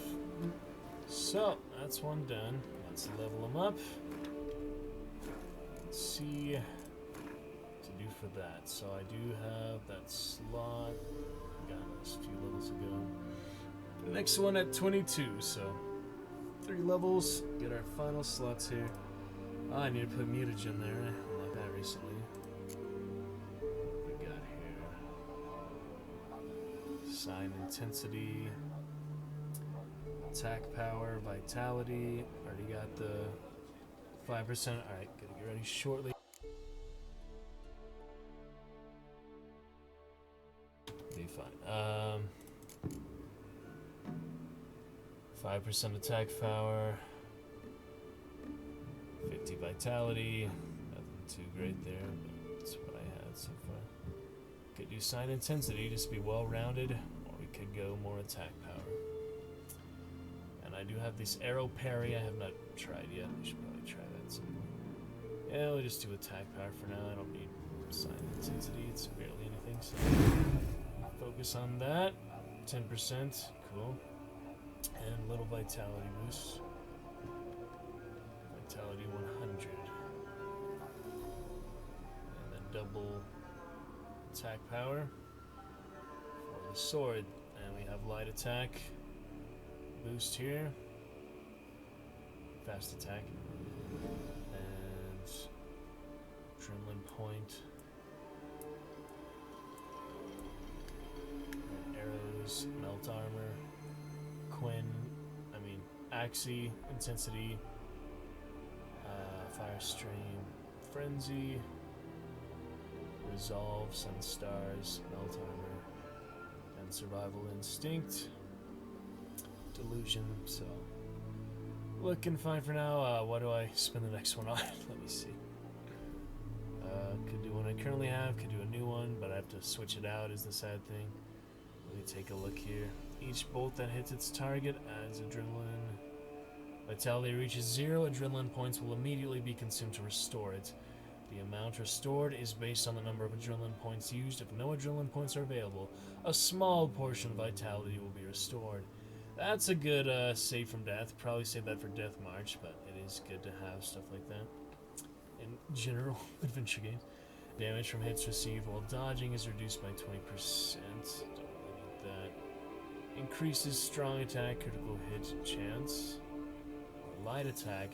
So, that's one done. Let's level them up. Let's see what to do for that. So I do have that slot. Got this a few levels ago. Next one at 22, so 3 levels. Get our final slots here. Oh, I need to put mutagen there. I like that recently. What we got here? Sign intensity. Attack power, vitality. Already got the 5%. Alright, gotta get ready shortly. Be fine. 5% attack power. 50 vitality. Nothing too great there, but that's what I had so far. Could do sign intensity, just be well rounded, or we could go more attack power. And I do have this arrow parry I have not tried yet. We should probably try that some more. Yeah, we'll just do attack power for now. I don't need sign intensity, it's barely anything, so focus on that. 10%, cool. And little vitality boost. Vitality 100. And then double attack power for the sword. And we have light attack boost here. Fast attack. And point. Arrows, melt armor, Axie, intensity, fire stream, frenzy, resolve, sun stars, melt armor, and survival instinct, delusion. So looking fine for now. What do I spend the next one on? Let me see. Could do one I currently have, could do a new one, but I have to switch it out is the sad thing. Let me take a look here. Each bolt that hits its target adds adrenaline. Vitality reaches 0, adrenaline points will immediately be consumed to restore it. The amount restored is based on the number of adrenaline points used. If no adrenaline points are available, a small portion of vitality will be restored. That's a good save from death. Probably save that for Death March, but it is good to have stuff like that in general adventure games. Damage from hits received while dodging is reduced by 20%. Don't really need that. Increases strong attack, critical hit chance. Or light attack.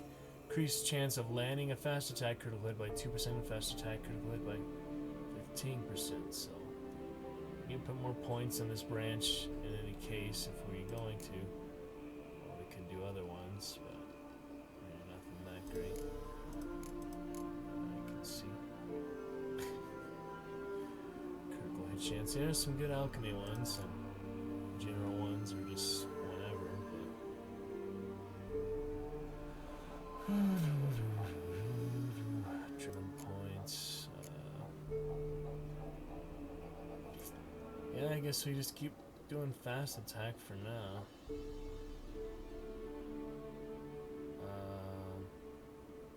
Increased chance of landing a fast attack, critical hit by 2%, and fast attack, critical hit by 15%. So, you can put more points in this branch in any case if we're going to. Or we could do other ones, but nothing that great. I can see. Critical hit chance. There's some good alchemy ones, and general ones are just whatever. Driven points. Yeah, I guess we just keep doing fast attack for now.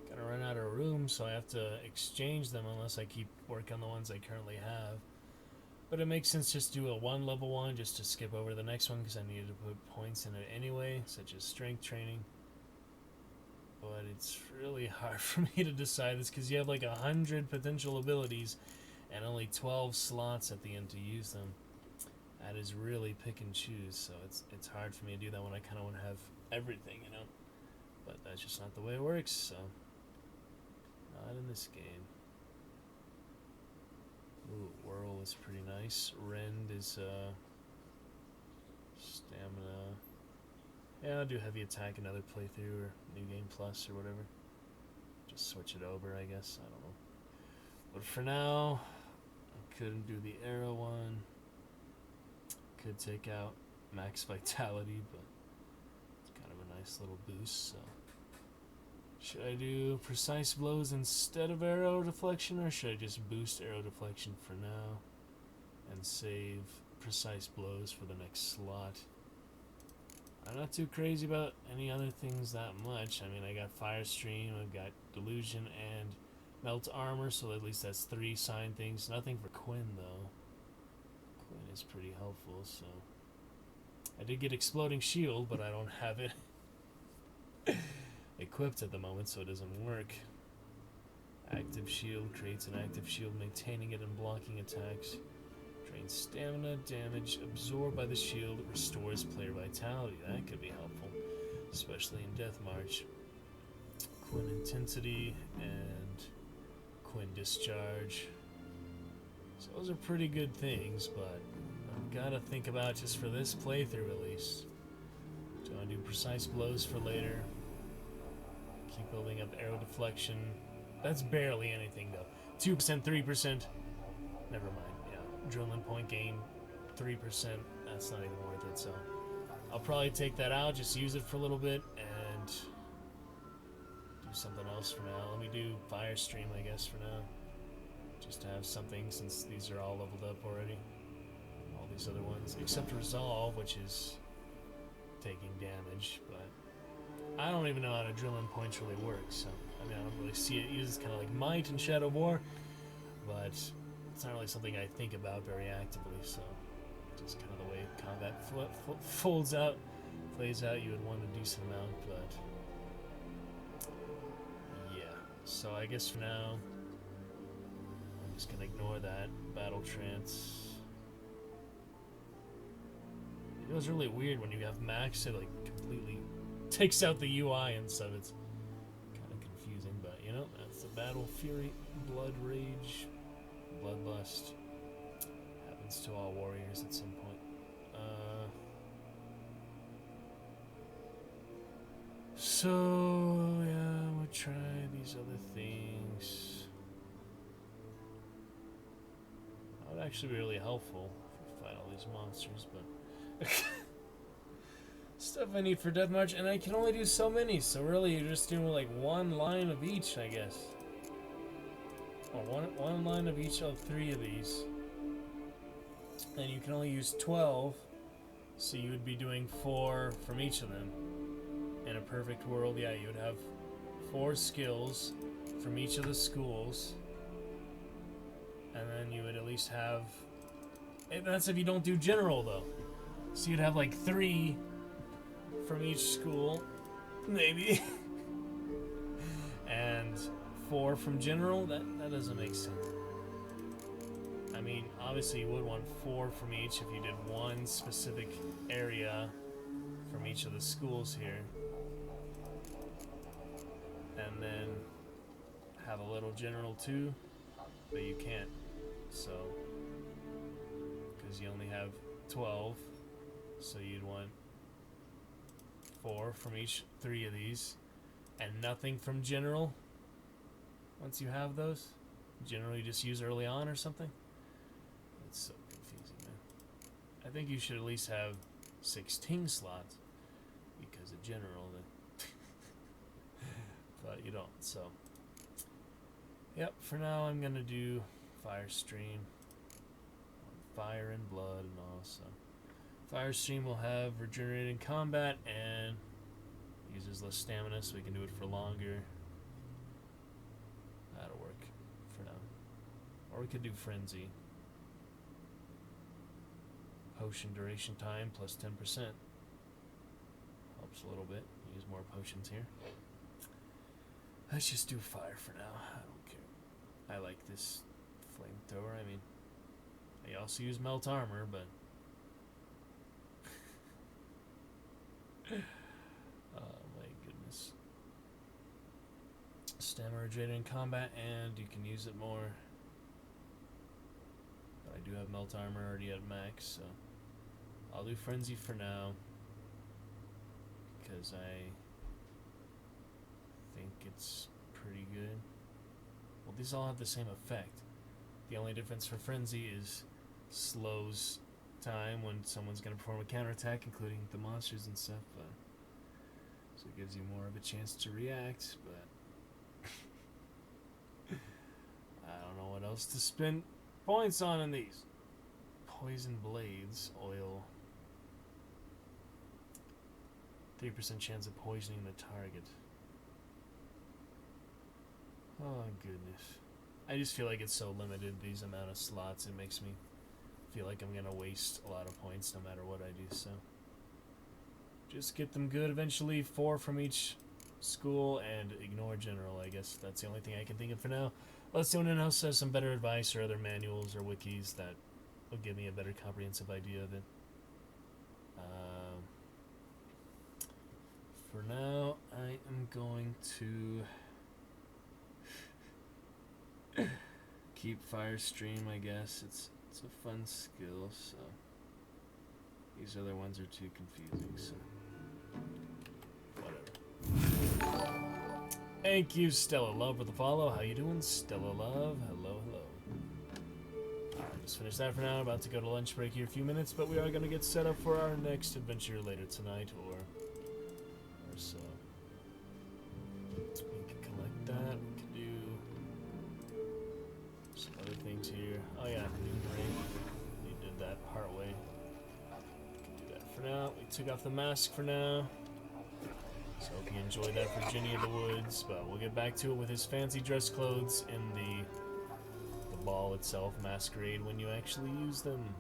Gonna run out of room, so I have to exchange them unless I keep working on the ones I currently have. But it makes sense just do a one level one just to skip over the next one because I needed to put points in it anyway, such as strength training. But it's really hard for me to decide this because you have like 100 potential abilities and only 12 slots at the end to use them. That is really pick and choose, so it's hard for me to do that when I kind of want to have everything, you know. But that's just not the way it works, so not in this game. Ooh, Whirl is pretty nice. Rend is stamina. Yeah, I'll do heavy attack another playthrough or New Game Plus or whatever. Just switch it over, I guess. I don't know. But for now, I couldn't do the arrow one. Could take out max vitality, but it's kind of a nice little boost, so. Should I do precise blows instead of arrow deflection, or should I just boost arrow deflection for now and save precise blows for the next slot? I'm not too crazy about any other things that much. I mean, I got Fire Stream, I've got Delusion and Melt Armor, so at least that's 3 sign things. Nothing for Quinn, though. Quinn is pretty helpful, so. I did get Exploding Shield, but I don't have it equipped at the moment, so it doesn't work. Active Shield creates an active shield, maintaining it and blocking attacks. Drains stamina, damage absorbed by the shield, restores player vitality. That could be helpful, especially in Death March. Quinn Intensity and Quinn Discharge. So those are pretty good things, but I've got to think about just for this playthrough at least. Do I do precise blows for later? Keep building up arrow deflection. That's barely anything though. 2%, 3%. Never mind. Yeah, adrenaline point gain, 3%. That's not even worth it. So I'll probably take that out. Just use it for a little bit and do something else for now. Let me do Fire Stream, I guess, for now. Just to have something since these are all leveled up already. All these other ones, except Resolve, which is taking damage, but I don't even know how adrenaline points really work, so I mean I don't really see it used. It's kind of like Might and Shadow War, but it's not really something I think about very actively, so just kind of the way combat plays out, you would want a decent amount, but yeah. So I guess for now, I'm just gonna ignore that. Battle Trance. It was really weird when you have max, it like completely takes out the UI and stuff. It's kind of confusing, but you know, that's the battle, fury, blood rage, bloodlust. Happens to all warriors at some point. So yeah, we'll try these other things. That would actually be really helpful if we fight all these monsters, but stuff I need for Death March, and I can only do so many, so really you're just doing like one line of each, I guess. Or one line of each of 3 of these. And you can only use 12, so you would be doing 4 from each of them. In a perfect world, yeah, you would have 4 skills from each of the schools. And then you would at least have... That's if you don't do general, though. So you'd have like 3 from each school, maybe. And 4 from general? That doesn't make sense. I mean, obviously you would want 4 from each if you did one specific area from each of the schools here. And then have a little general too, but you can't, so, because you only have 12, so you'd want 4 from each 3 of these, and nothing from general once you have those. General you just use early on or something. It's so confusing, man. I think you should at least have 16 slots because of general, but you don't, so. Yep, for now I'm gonna do Fire Stream. Fire and blood and all, so. Fire Stream will have regenerating combat and uses less stamina, so we can do it for longer. That'll work for now. Or we could do Frenzy. Potion duration time plus 10%. Helps a little bit. Use more potions here. Let's just do fire for now. I don't care. I like this flamethrower. I mean, I also use melt armor, but oh my goodness. Stamina regenerating combat, and you can use it more. But I do have melt armor already at max, so I'll do frenzy for now because I think it's pretty good. Well, these all have the same effect. The only difference for frenzy is slows time when someone's going to perform a counterattack, including the monsters and stuff, but so it gives you more of a chance to react, but I don't know what else to spend points on in these. Poison blades, oil. 3% chance of poisoning the target. Oh goodness. I just feel like it's so limited, these amount of slots, it makes me feel like I'm gonna waste a lot of points no matter what I do, so. Just get them good eventually, 4 from each school, and ignore general, I guess that's the only thing I can think of for now. Unless anyone else has some better advice or other manuals or wikis that will give me a better comprehensive idea of it. For now, I am going to keep Fire Stream, I guess. It's a fun skill, so these other ones are too confusing, so whatever. Thank you, Stella Love, for the follow. How you doing, Stella Love? Hello, hello. Alright, just finished that for now. About to go to lunch break here in a few minutes, but we are going to get set up for our next adventure later tonight, or so. We can collect that. We can do some other things here. Oh yeah, Noon Break. We did that partway. We can do that for now. We took off the mask for now. So hope you enjoyed that Virginia of the Woods, but we'll get back to it with his fancy dress clothes in the ball itself, Masquerade, when you actually use them.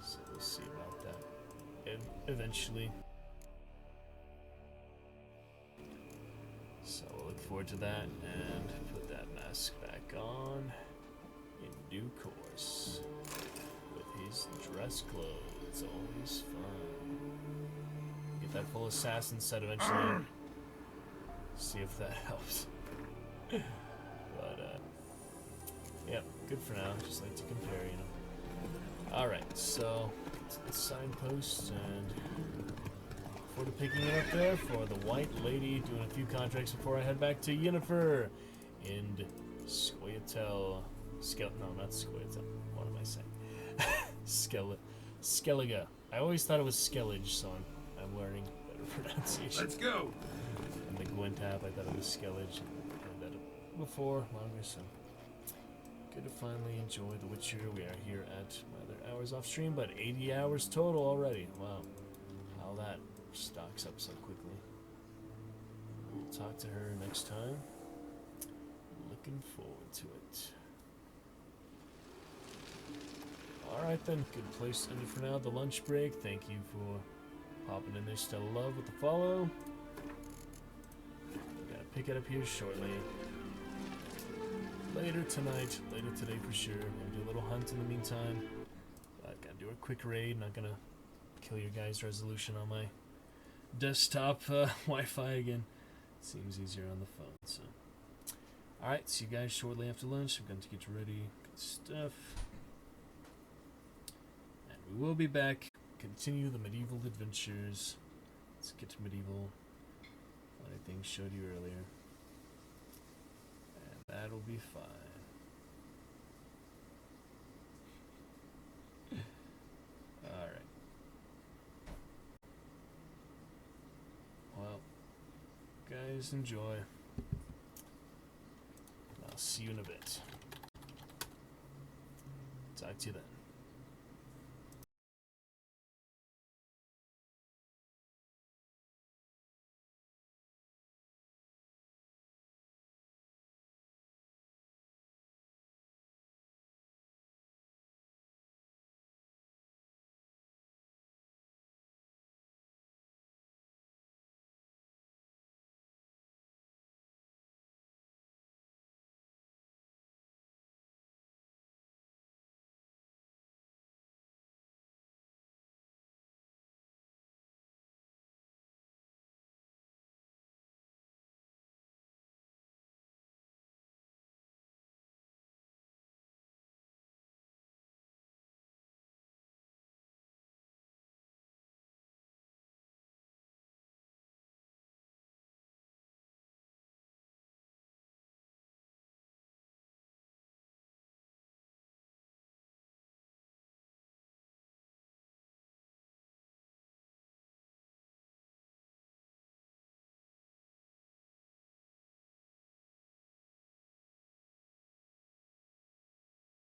So we'll see about that eventually. So we'll look forward to that and put that mask back on in due course with his dress clothes. Always fun. Get that full assassin set eventually. See if that helps. good for now. Just like to compare, you know. Alright, so it's the signpost, and forward to picking it up there for the White Lady, doing a few contracts before I head back to Yennefer in Scoia'tael. No, not Scoia'tael. What am I saying? Skellige. I always thought it was Skellige, so I'm learning better pronunciation. Let's go! And the Gwent app, I thought it was Skellige. I've heard that before, longer, so good to finally enjoy The Witcher. We are here at my other hours off stream, but 80 hours total already. Wow. How that stocks up so quickly. We'll talk to her next time. Looking forward to it. Alright then, good place to end it for now. The lunch break. Thank you for popping in there. Still love with the follow. Gotta pick it up here shortly. Later tonight, later today for sure. Gonna do a little hunt in the meantime. Gotta do a quick raid. Not gonna kill your guys' resolution on my desktop Wi-Fi again. Seems easier on the phone. So, alright, see you guys shortly after lunch. I'm going to get ready. Good stuff. And we will be back. Continue the medieval adventures. Let's get to medieval. What I think showed you earlier. And that'll be fine. Alright. Well, guys, enjoy. I'll see you in a bit. Talk to you then.